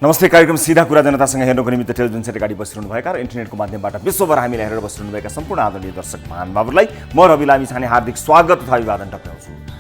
नमस्ते। कार्यक्रम सीधा कुरा जनतासँग हेर्नुको निमित्त टेलिभिजन सेट अगाडि बसिरहनुभएका र इन्टरनेटको माध्यमबाट विश्वभर हामीलाई हेरेर बसिरहनुभएका सम्पूर्ण आदरणीय दर्शक महानुभावहरूलाई म रवि लामी छाने हार्दिक स्वागत तथा अभिवादन टक्राउँछु।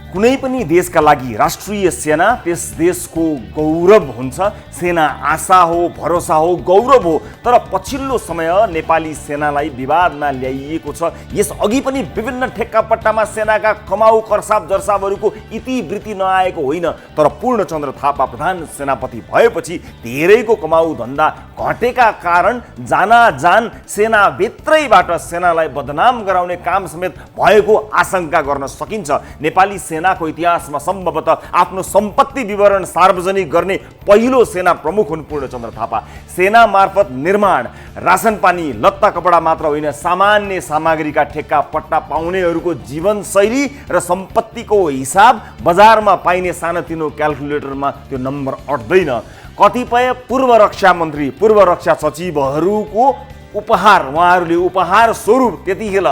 कुनै पनि देशका लागि राष्ट्रिय सेना त्यस देशको गौरव हुन्छ। सेना आशा हो, भरोसा हो, गौरव हो। तर पछिल्लो समय नेपाली सेनालाई विवादमा ल्याइएको छ। यस अघि पनि विभिन्न ठेक्कापट्टामा सेनाका कमाउ कर्साब जर्साबहरूको इतिवृत्ति नआएको होइन, तर पूर्णचन्द्र थापा प्रधान सेनापति भएपछि धेरैको कमाउ धन्दा घटेका कारण जान सेनाभित्रैबाट सेनालाई बदनाम गराउने काम समेत भएको आशंका गर्न सकिन्छ। नेपाली सेनाको इतिहासमा सम्भवतः आफ्नो सम्पत्ति विवरण सार्वजनिक गर्ने पहिलो सेना प्रमुख हुन् पूर्णचन्द्र थापा। सेना मार्फत निर्माण, रासन पानी, लत्ता कपडा मात्र होइन, सामान्य सामग्रीका ठेक्का पट्टा पाउनेहरूको जीवनशैली र सम्पत्तिको हिसाब बजारमा पाइने सानोतिनो क्याल्कुलेटरमा त्यो नम्बर अट्दैन। कतिपय पूर्व रक्षा मन्त्री, पूर्व रक्षा सचिवहरूको उपहार, उहाँहरूले उपहार स्वरूप त्यतिखेर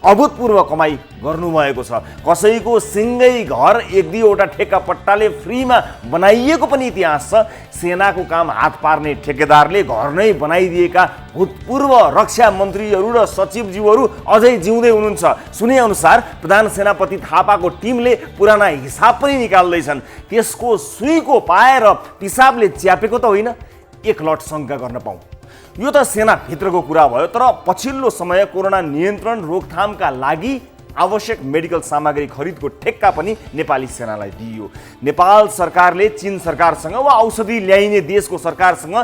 अभूतपूर्व कमाई गर्नुभएको छ। कसैको सिँगै घर एक दुईवटा ठेक्का पट्टाले फ्रीमा बनाइएको पनि इतिहास छ। सेनाको काम हात पार्ने ठेकेदारले घर नै बनाइदिएका भूतपूर्व रक्षा मन्त्रीहरू र सचिवज्यूहरू अझै जिउँदै हुनुहुन्छ। सुने अनुसार प्रधान सेनापति थापाको टिमले पुराना हिसाब पनि निकाल्दैछन्। त्यसको सुईको पाएर पिसाबले च्यापेको त होइन, एक लट शङ्का गर्न पाऊँ। यो त सेनाभित्रको कुरा भयो। तर पछिल्लो समय कोरोना नियन्त्रण रोकथामका लागि आवश्यक मेडिकल सामग्री खरिदको ठेक्का पनि नेपाली सेनालाई दिइयो। नेपाल सरकारले चीन सरकारसँग वा औषधि ल्याइने देशको सरकारसँग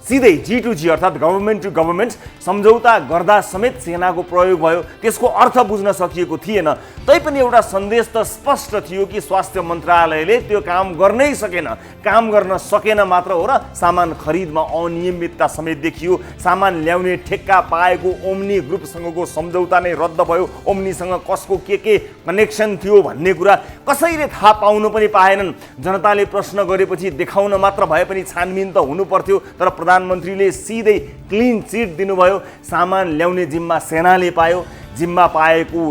सिधै G2G अर्थात् गभर्मेन्ट टु गभर्मेन्ट सम्झौता गर्दा समेत सेनाको प्रयोग भयो। त्यसको अर्थ बुझ्न सकिएको थिएन। तैपनि एउटा सन्देश त स्पष्ट थियो कि स्वास्थ्य मन्त्रालयले त्यो काम गर्नै सकेन। काम गर्न सकेन मात्र हो र सामान खरिदमा अनियमितता समेत देखियो। सामान ल्याउने ठेक्का पाएको ओम्नी ग्रुपसँगको सम्झौता नै रद्द भयो। ओम्नीसँग कसको के कनेक्सन थियो भन्ने कुरा कसैले थाहा पाउनु पनि पाएनन्। जनताले प्रश्न गरेपछि देखाउन मात्र भए पनि छानबिन त हुनु पर्थ्यो। तर प्रधानमन्त्रीले सिधै क्लिन चिट दिनुभयो। सामान ल्याउने जिम्मा सेनाले पायो। जिम्मा पाएको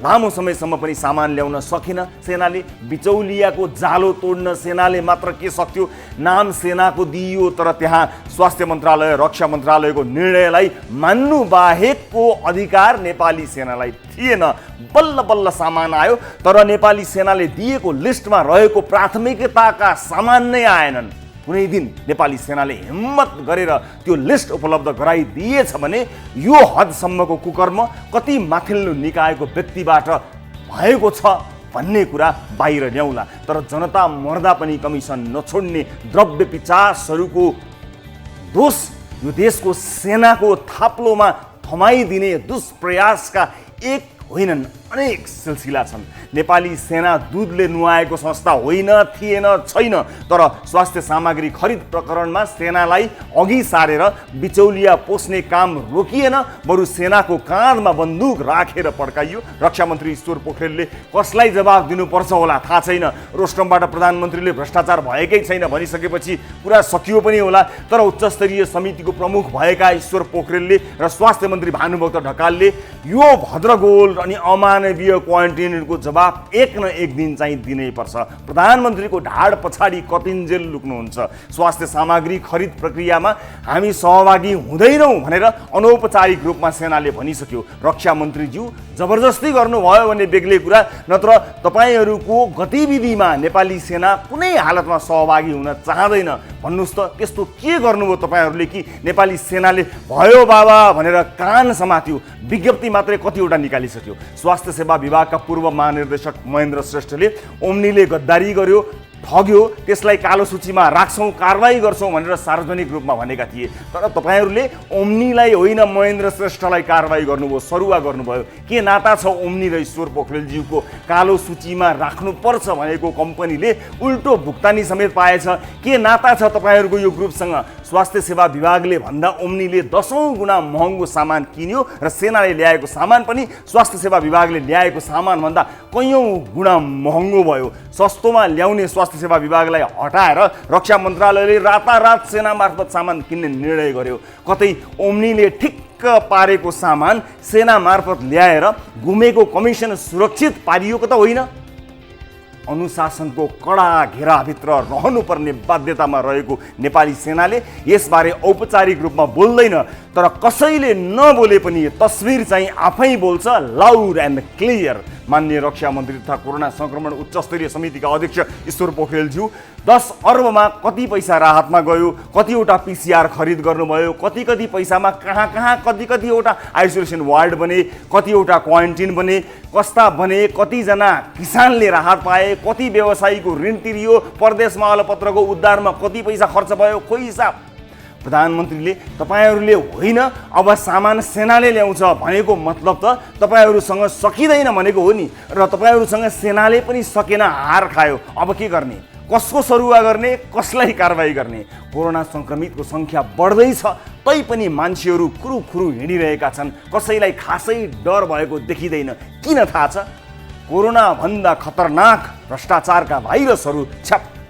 लामो समयसम्म पनि सामान ल्याउन सकेन सेनाले। बिचौलियाको जालो तोड्न सेनाले मात्र के सक्थ्यो। नाम सेनाको दिइयो, तर त्यहाँ स्वास्थ्य मन्त्रालय, रक्षा मन्त्रालयको निर्णयलाई मान्नु बाहेकको अधिकार नेपाली सेनालाई थिएन। बल्ल बल्ल सामान आयो, तर नेपाली सेनाले दिएको लिस्टमा रहेको प्राथमिकताका सामान नै आएनन्। कुनै दिन नेपाली सेनाले हिम्मत गरेर त्यो लिस्ट उपलब्ध गराइदिएछ भने यो हदसम्मको कुकर्म कति माथिल्लो निकायको व्यक्तिबाट भएको छ भन्ने कुरा बाहिर ल्याउला। तर जनता मर्दा पनि कमिसन नछोड्ने द्रव्य पिचासहरूको दोष यो देशको सेनाको थाप्लोमा थमाइदिने दुष्प्रयासका एक होइनन्, अनेक सिलसिला छन्। नेपाली सेना दूधले नुहाएको संस्था होइन, थिएन, छैन। तर स्वास्थ्य सामग्री खरिद प्रकरणमा सेनालाई अघि सारेर बिचौलिया पोस्ने काम रोकिएन, बरु सेनाको काँधमा बन्दुक राखेर पड्काइयो। रक्षा मन्त्री ईश्वर पोखरेलले कसलाई जवाब दिनुपर्छ होला थाहा छैन। रोस्टमबाट प्रधानमन्त्रीले भ्रष्टाचार भएकै छैन भनिसकेपछि कुरा सकियो पनि होला। तर उच्चस्तरीय समितिको प्रमुख भएका ईश्वर पोखरेलले र स्वास्थ्य मन्त्री भानुभक्त ढकालले यो भद्रगोल अनि अमानवीय क्वारेन्टिनको जवाब एक न एक दिन चाहिँ दिनै पर्छ। प्रधानमन्त्रीको ढाड पछाडि कतिन्जेल लुक्नुहुन्छ। स्वास्थ्य सामग्री खरिद प्रक्रियामा हामी सहभागी हुँदैनौँ भनेर अनौपचारिक रूपमा सेनाले भनिसक्यो। रक्षा मन्त्रीज्यू जबरजस्ती गर्नुभयो भने बेग्लै कुरा, नत्र तपाईँहरूको गतिविधिमा नेपाली सेना कुनै हालतमा सहभागी हुन चाहँदैन। भन्नुहोस् त त्यस्तो के गर्नुभयो तपाईँहरूले कि नेपाली सेनाले भयो बाबा भनेर कान समात्यो। विज्ञप्ति मात्रै कतिवटा निकालिसक्यो। स्वास्थ्य सेवा विभागका पूर्व महानिर्देशक महेन्द्र श्रेष्ठले ओम्नीले गद्दारी गर्यो, ठग्यो, त्यसलाई कालो सूचीमा राख्छौँ, कारवाही गर्छौँ भनेर सार्वजनिक रूपमा भनेका थिए। तर तपाईँहरूले ओम्नीलाई होइन महेन्द्र श्रेष्ठलाई कारवाही गर्नुभयो, सरुवा गर्नुभयो। के नाता छ ओम्नी र ईश्वर पोखरेलज्यूको? कालो सूचीमा राख्नुपर्छ भनेको कम्पनीले उल्टो भुक्तानी समेत पाएछ। के नाता छ तपाईँहरूको यो ग्रुपसँग? स्वास्थ्य सेवा विभागले भन्दा ओम्नीले 10औं गुणा महँगो सामान किन्यो र सेनाले ल्याएको सामान पनि स्वास्थ्य सेवा विभागले ल्याएको सामानभन्दा कैयौँ गुणा महँगो भयो। सस्तोमा ल्याउने स्वास्थ्य सेवा विभागलाई हटाएर रक्षा मन्त्रालयले रातारात सेना मार्फत सामान किन्ने निर्णय गर्यो। कतै ओम्नीले ठिक्क पारेको सामान सेना मार्फत ल्याएर गुमेको कमिसन सुरक्षित पारिएको त होइन। अनुशासनको कडा घेराभित्र रहनुपर्ने बाध्यतामा रहेको नेपाली सेनाले यसबारे औपचारिक रूपमा बोल्दैन, तर कसैले नबोले पनि तस्बिर चाहिँ आफै बोल्छ, लाउड एन्ड क्लियर। माननीय रक्षा मन्त्री तथा कोरोना संक्रमण उच्च स्तरीय समितिका अध्यक्ष ईश्वर पोखरेलज्यू 10 अर्बमा कति पैसा राहतमा गयो, कतिवटा पिसिआर खरिद गर्नुभयो, कति पैसामा कहाँ कतिवटा आइसोलेसन वार्ड बने, कतिवटा क्वारेन्टिन बने, कस्ता बने, कतिजना किसानले राहत पाए, कति व्यवसायीको ऋण तिरियो, परदेशमा अलपत्रको उद्धारमा कति पैसा खर्च भयो, खोइ हिसाब। प्रधानमन्त्रीले तपाईहरूले होइन अब सामान सेनाले ल्याउँछ भनेको मतलब त तपाईहरूसँग सकिँदैन भनेको हो नि, र तपाईहरूसँग सेनाले पनि सकेन, हार खायो। अब के गर्ने, कसको सरुवा गर्ने, कसलाई कारबाही गर्ने? कोरोना संक्रमितको सङ्ख्या बढ्दैछ तैपनि मान्छेहरू खुरुखुरु हिँडिरहेका छन्, कसैलाई खासै डर भएको देखिँदैन। किन थाहा छ? कोरोना भन्दा खतरनाक भ्रष्टाचारका भाइरसहरू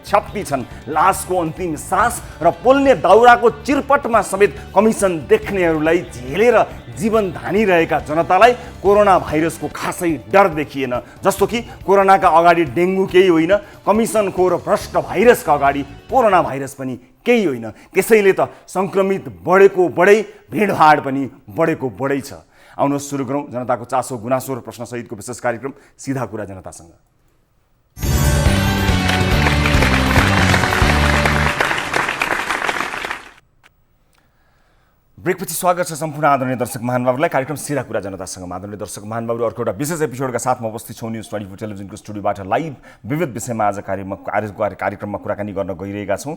छप्पी छन्। लासको अन्तिम सास र पोल्ने दाउराको चिरपटमा समेत कमिसन देख्नेहरूलाई झेलेर जीवन धानिरहेका जनतालाई कोरोना भाइरसको खासै डर देखिएन। जस्तो कि कोरोनाका अगाडि डेङ्गु केही होइन, कमिसनखोर भ्रष्ट भाइरसका अगाडि कोरोना भाइरस पनि केही होइन। त्यसैले त सङ्क्रमित बढेको बढै, भिडभाड पनि बढेको बढै छ। आउनुहोस् सुरु गरौँ जनताको चासो गुनासो र प्रश्नसहितको विशेष कार्यक्रम सिधा कुरा जनतासँग। ब्रेकपछि स्वागत छ सम्पूर्ण आदरणीय दर्शक महानुभावहरूलाई कार्यक्रम सिधा कुरा जनतासँग। आदरणीय दर्शक महानुभावहरू, अर्को एउटा विशेष एपिसोडका साथमा उपस्थित छौँ न्युज 24 टेलिभिजनको स्टुडियोबाट लाइभ विविध विषयमा आज कार्यक्रममा कुराकानी गर्न गइरहेका छौँ।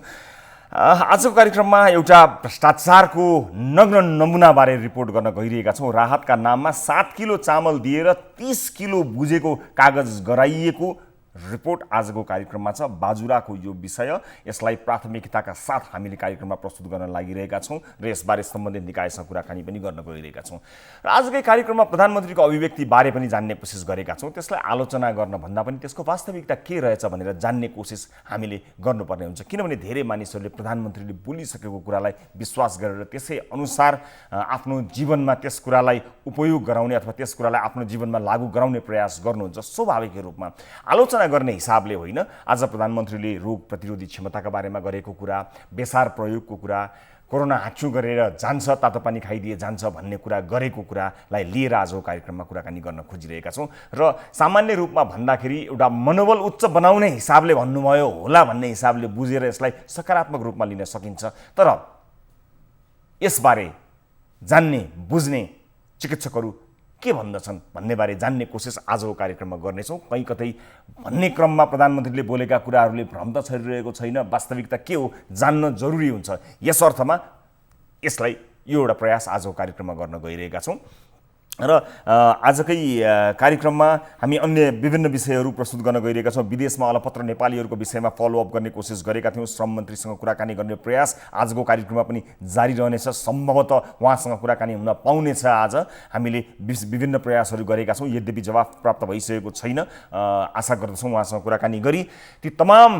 आजको कार्यक्रममा एउटा भ्रष्टाचारको नग्न नमुनाबारे रिपोर्ट गर्न गइरहेका छौँ। राहतका नाममा 7 किलो चामल दिएर 30 किलो बुझेको कागज गराइएको रिपोर्ट आजको कार्यक्रममा छ। बाजुराको यो विषय, यसलाई प्राथमिकताका साथ हामीले कार्यक्रममा प्रस्तुत गर्न लागिरहेका छौँ र यसबारे सम्बन्धित निकायसँग कुराकानी पनि गर्न गइरहेका छौँ। र आजकै कार्यक्रममा प्रधानमन्त्रीको अभिव्यक्तिबारे पनि जान्ने कोसिस गरेका छौँ। त्यसलाई आलोचना गर्न भन्दा पनि त्यसको वास्तविकता के रहेछ भनेर जान्ने कोसिस हामीले गर्नुपर्ने हुन्छ। किनभने धेरै मानिसहरूले प्रधानमन्त्रीले बोलिसकेको कुरालाई विश्वास गरेर त्यसै अनुसार आफ्नो जीवनमा त्यस कुरालाई उपयोग गराउने अथवा त्यस कुरालाई आफ्नो जीवनमा लागू गराउने प्रयास गर्नुहुन्छ। स्वाभाविक रूपमा आलोचना गर्ने हिसाबले होइन। आज प्रधानमन्त्रीले रोग प्रतिरोधी क्षमताका बारेमा गरेको कुरा, बेसार प्रयोगको कुरा, कोरोना हाच्छू गरेर जान्छ तातो पानी खाइदिए जान्छ भन्ने कुरा गरेको कुरालाई लिएर आजको कार्यक्रममा कुराकानी गर्न खोजिरहेका छौँ। र सामान्य रूपमा भन्दाखेरि एउटा मनोबल उच्च बनाउने हिसाबले भन्नुभयो होला भन्ने हिसाबले बुझेर यसलाई सकारात्मक रूपमा लिन सकिन्छ। तर यसबारे जान्ने बुझ्ने चिकित्सकहरू के भन्दछन् भन्नेबारे जान्ने कोसिस आजको कार्यक्रममा गर्नेछौँ। कहीँ कतै भन्ने क्रममा प्रधानमन्त्रीले बोलेका कुराहरूले भ्रम त छरिरहेको छैन, वास्तविकता के हो जान्न जरुरी हुन्छ। यस अर्थमा यसलाई यो एउटा प्रयास आजको कार्यक्रममा गर्न गइरहेका छौँ। र आजकै कार्यक्रममा हामी अन्य विभिन्न विषयहरू प्रस्तुत गर्न गइरहेका छौँ। विदेशमा अलपत्र नेपालीहरूको विषयमा फलोअप गर्ने कोसिस गरेका थियौँ। श्रम मन्त्रीसँग कुराकानी गर्ने प्रयास आजको कार्यक्रममा पनि जारी रहनेछ। सम्भवतः उहाँसँग कुराकानी हुन पाउनेछ। आज हामीले विभिन्न प्रयासहरू गरेका छौँ, यद्यपि जवाफ प्राप्त भइसकेको छैन। आशा गर्दछौँ उहाँसँग कुराकानी गरी ती तमाम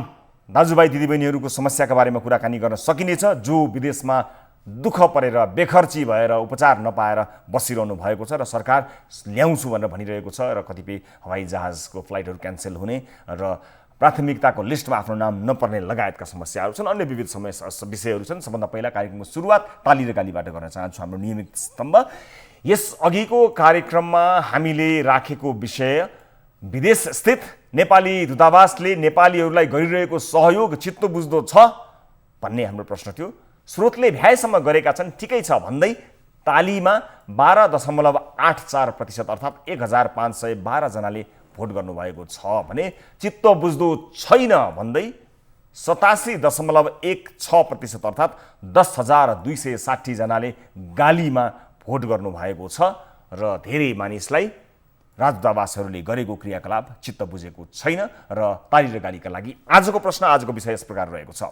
दाजुभाइ दिदीबहिनीहरूको समस्याका बारेमा कुराकानी गर्न सकिनेछ जो विदेशमा दुःख परेर बेखर्ची भएर उपचार नपाएर बसिरहनु भएको छ र सरकार ल्याउँछु भनेर भनिरहेको छ र कतिपय हवाई जहाजको फ्लाइटहरू क्यान्सल हुने र प्राथमिकताको लिस्टमा आफ्नो नाम नपर्ने लगायतका समस्याहरू छन्। अन्य विविध विषयहरू छन्। सबभन्दा पहिला कार्यक्रमको सुरुवात ताली र गालीबाट गर्न चाहन्छु। हाम्रो नियमित स्तम्भ यस अघिको कार्यक्रममा हामीले राखेको विषय विदेश स्थित नेपाली दूतावासले नेपालीहरूलाई गरिरहेको सहयोग चित्तो बुझ्दो छ भन्ने हाम्रो प्रश्न थियो। स्रोतले भ्याएसम्म गरेका छन्, ठिकै छ भन्दै तालीमा 12.84% अर्थात् 1512 जनाले भोट गर्नुभएको छ भने चित्त बुझ्दो छैन भन्दै 87.16% अर्थात् 10,260 जनाले गालीमा भोट गर्नुभएको छ र धेरै मानिसलाई राजदूतावासहरूले गरेको क्रियाकलाप चित्त बुझेको छैन र ताली र गालीका लागि आजको प्रश्न, आजको विषय यस प्रकार रहेको छ।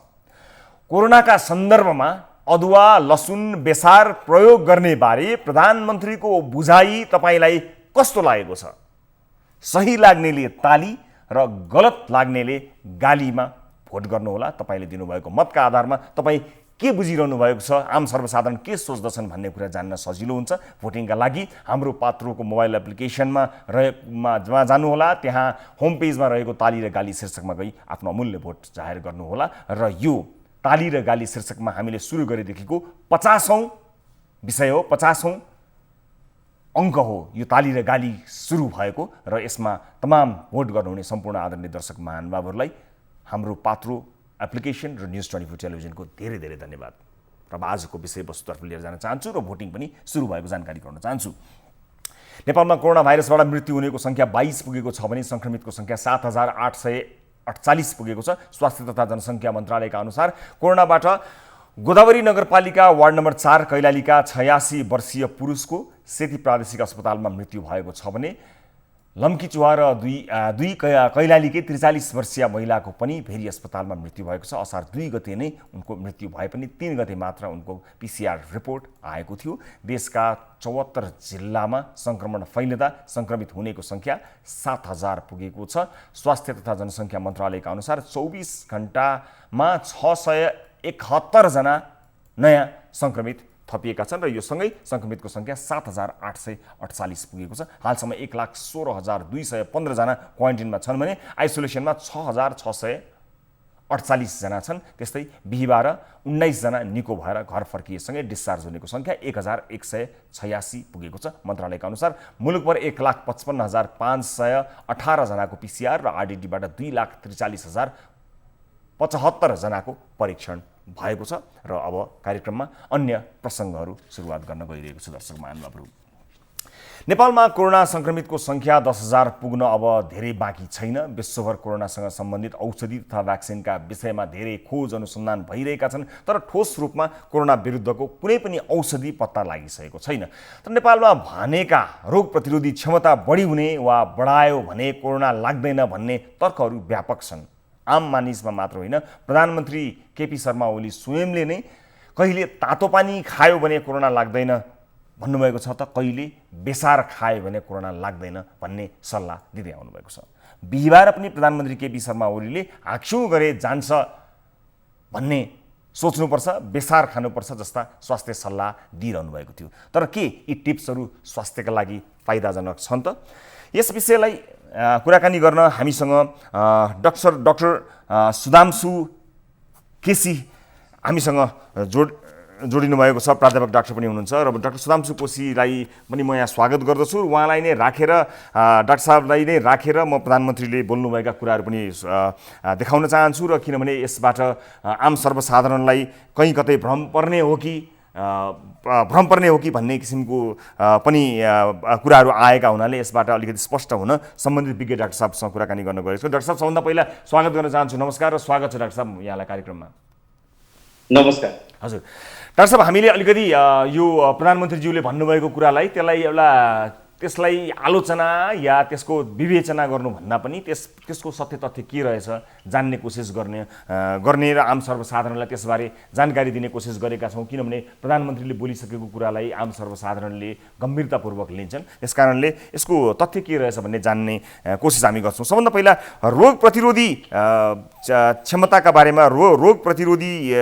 कोरोनाका सन्दर्भमा अदुवा लसुन बेसार प्रयोग गर्ने बारे प्रधानमन्त्रीको बुझाइ तपाईलाई कस्तो लागेको छ? सही लाग्नेले ताली र गलत लाग्नेले गालीमा भोट गर्नुहोला। तपाईले दिनुभएको मतका आधारमा तपाई के बुझिरहनु भएको छ, आम सर्वसाधारण के सोच्दछन् भन्ने कुरा जान्न सजिलो हुन्छ। भोटिङका लागि हाम्रो पात्रोको मोबाइल एप्लिकेसनमा जानुहोला, त्यहाँ होम पेजमा रहेको ताली र गाली शीर्षकमा गई आफ्नो अमूल्य भोट जाहेर गर्नुहोला। र यो ताली र गाली शीर्षकमा हामीले सुरु गरेदेखिको 50औं विषय हो, 50औं अङ्क हो यो ताली र गाली सुरु भएको। र यसमा तमाम भोट गर्नुहुने सम्पूर्ण आदरणीय दर्शक महानुभावहरूलाई हाम्रो पात्रो एप्लिकेसन र न्युज 24 टेलिभिजनको धेरै धेरै धन्यवाद। र आजको विषयवस्तुतर्फ लिएर जान चाहन्छु र भोटिङ पनि सुरु भएको जानकारी गराउन चाहन्छु। नेपालमा कोरोना भाइरसबाट मृत्यु हुनेको सङ्ख्या 22 पुगेको छ भने सङ्क्रमितको सङ्ख्या 7,848 पुगेको छ। स्वास्थ्य तथा जनसङ्ख्या मन्त्रालयका अनुसार कोरोनाबाट गोदावरी नगरपालिका वार्ड नम्बर 4 कैलालीका 86 वर्षीय पुरुषको सेती प्रादेशिक अस्पतालमा मृत्यु भएको छ भने लम्कीचुवा र कैलालीकै 43 वर्षीय महिलाको पनि भेरी अस्पतालमा मृत्यु भएको छ। असार 2 गते नै उनको मृत्यु भए पनि 3 गते मात्र उनको PCR रिपोर्ट आएको थियो। देशका 74 जिल्लामा सङ्क्रमण फैलिँदा सङ्क्रमित हुनेको सङ्ख्या 7,000 पुगेको छ। स्वास्थ्य तथा जनसङ्ख्या मन्त्रालयका अनुसार 24 घण्टामा 671 जना नयाँ सङ्क्रमित थपिएका छन् र यो सँगै सङ्क्रमितको सङ्ख्या 7,848 पुगेको छ। हालसम्म 1,16,215 जना क्वारेन्टिनमा छन् भने आइसोलेसनमा 6,648 जना छन्। त्यस्तै बिहिबार 19 जना निको भएर घर फर्किएसँगै डिस्चार्ज हुनेको सङ्ख्या 1,186 पुगेको छ। मन्त्रालयका अनुसार मुलुकभर 1,55,518 जनाको PCR र RDTबाट 2,43,075 जनाको परीक्षण भएको छ। र अब कार्यक्रममा अन्य प्रसङ्गहरू सुरुवात गर्न गइरहेको छु। दर्शक महानुभावहरू, नेपालमा कोरोना सङ्क्रमितको सङ्ख्या 10,000 पुग्न अब धेरै बाँकी छैन। विश्वभर कोरोनासँग सम्बन्धित औषधि तथा भ्याक्सिनका विषयमा धेरै खोज अनुसन्धान भइरहेका छन्, तर ठोस रूपमा कोरोना विरुद्धको कुनै पनि औषधि पत्ता लागिसकेको छैन। तर नेपालमा भनेका रोग प्रतिरोधी क्षमता बढी हुने वा बढायो भने कोरोना लाग्दैन भन्ने तर्कहरू व्यापक छन्। आम मानिसमा मात्र होइन, प्रधानमन्त्री केपी शर्मा ओली स्वयंले नै कहिले तातो पानी खायो भने कोरोना लाग्दैन भन्नुभएको छ, त कहिले बेसार खायो भने कोरोना लाग्दैन भन्ने सल्लाह दिँदै आउनुभएको छ। बिहिबार पनि प्रधानमन्त्री केपी शर्मा ओलीले हाक्छु गरे जान्छ भन्ने सोच्नुपर्छ, बेसार खानुपर्छ जस्ता स्वास्थ्य सल्लाह दिइरहनु भएको थियो। तर के यी टिप्सहरू स्वास्थ्यका लागि फाइदाजनक छन् त? यस विषयलाई कुराकानी गर्न हामीसँग डाक्टर सुधांशु केसी हामीसँग जोडिनु भएको छ। प्राध्यापक डाक्टर पनि हुनुहुन्छ र डाक्टर सुधांशु कोसीलाई पनि म यहाँ स्वागत गर्दछु। उहाँलाई नै राखेर, डाक्टर साहबलाई नै राखेर म प्रधानमन्त्रीले बोल्नुभएका कुराहरू पनि देखाउन चाहन्छु। र किनभने यसबाट आम सर्वसाधारणलाई कहीँ कतै भ्रम पर्ने हो कि भन्ने किसिमको पनि कुराहरू आएका हुनाले यसबाट अलिकति स्पष्ट हुन सम्बन्धित विज्ञ डाक्टर साहबसँग कुराकानी गर्न गएको छु। डाक्टर साहब, सबभन्दा पहिला स्वागत गर्न चाहन्छु। नमस्कार र स्वागत छ डाक्टर साहब यहाँलाई कार्यक्रममा। नमस्कार। हजुर डाक्टर साहब, हामीले अलिकति यो प्रधानमन्त्रीज्यूले भन्नुभएको कुरालाई त्यसलाई आलोचना या त्यसको विवेचना गर्नुभन्दा पनि त्यसको सत्य तथ्य के रहेछ जान्ने कोसिस गर्ने र आम सर्वसाधारणलाई त्यसबारे जानकारी दिने कोसिस गरेका छौँ। किनभने प्रधानमन्त्रीले बोलिसकेको कुरालाई आम सर्वसाधारणले गम्भीरतापूर्वक लिन्छन्। त्यसकारणले यसको तथ्य के रहेछ भन्ने जान्ने कोसिस हामी गर्छौँ। सबभन्दा पहिला रोग प्रतिरोधी क्षमताका बारेमा, रोग प्रतिरोधी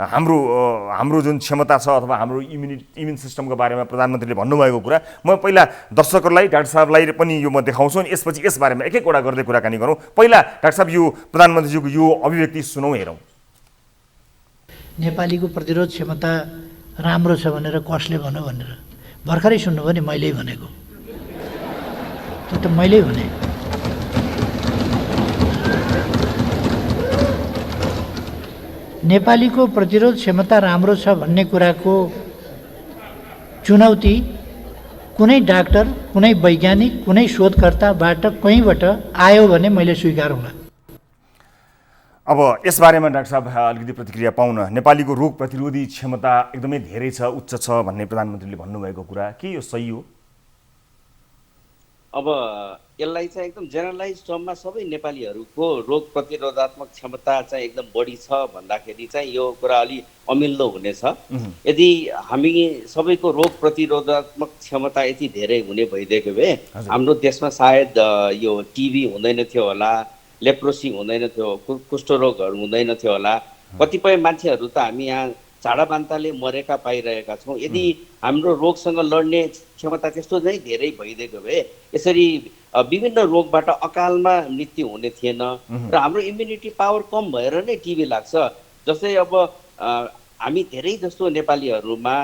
हाम्रो जुन क्षमता छ अथवा हाम्रो इम्युन सिस्टमको बारेमा प्रधानमन्त्रीले भन्नुभएको कुरा म पहिला दर्शकहरूलाई, डाक्टर साहबलाई पनि यो म देखाउँछु अनि यसपछि यसबारेमा एक एकवटा गर्दै कुराकानी गरौँ। पहिला डाक्टर साहब यो प्रधानमन्त्रीजीको यो अभिव्यक्ति सुनौँ, हेरौँ। नेपालीको प्रतिरोध क्षमता राम्रो छ भनेर कसले भन्यो भनेर भर्खरै सुन्नुभयो नि, मैले भनेको त्यो त मैले भने। नेपालीको प्रतिरोध क्षमता राम्रो छ भन्ने कुराको चुनौती कुनै डाक्टर, कुनै वैज्ञानिक, कुनै शोधकर्ताबाट कहीँबाट आयो भने मैले स्वीकारौँला। अब यसबारेमा डाक्टर साहब अलिकति प्रतिक्रिया पाउन, नेपालीको रोग प्रतिरोधी क्षमता एकदमै धेरै छ, उच्च छ भन्ने प्रधानमन्त्रीले भन्नुभएको कुरा के यो सही हो? अब यसलाई चाहिँ एकदम जेनरलाइज टर्ममा सबै नेपालीहरूको रोग प्रतिरोधात्मक क्षमता चाहिँ एकदम बढी छ भन्दाखेरि चाहिँ यो कुरा अलि अमिल्दो हुनेछ। यदि हामी सबैको रोग प्रतिरोधात्मक क्षमता यति धेरै हुने भइदिएको भए हाम्रो देशमा सायद यो टिबी हुँदैन थियो होला, लेप्रोसी हुँदैन थियो, कुष्ठरोगहरू हुँदैन थियो होला। कतिपय मान्छेहरू त हामी यहाँ झाडाबान्ताले मरेका पाइरहेका छौँ। यदि हाम्रो रोगसँग लड्ने क्षमता त्यस्तो नै धेरै भइदिएको भए यसरी विभिन्न रोगबाट अकालमा मृत्यु हुने थिएन र हाम्रो इम्युनिटी पावर कम भएर नै टिबी लाग्छ। जस्तै अब हामी धेरै जस्तो नेपालीहरूमा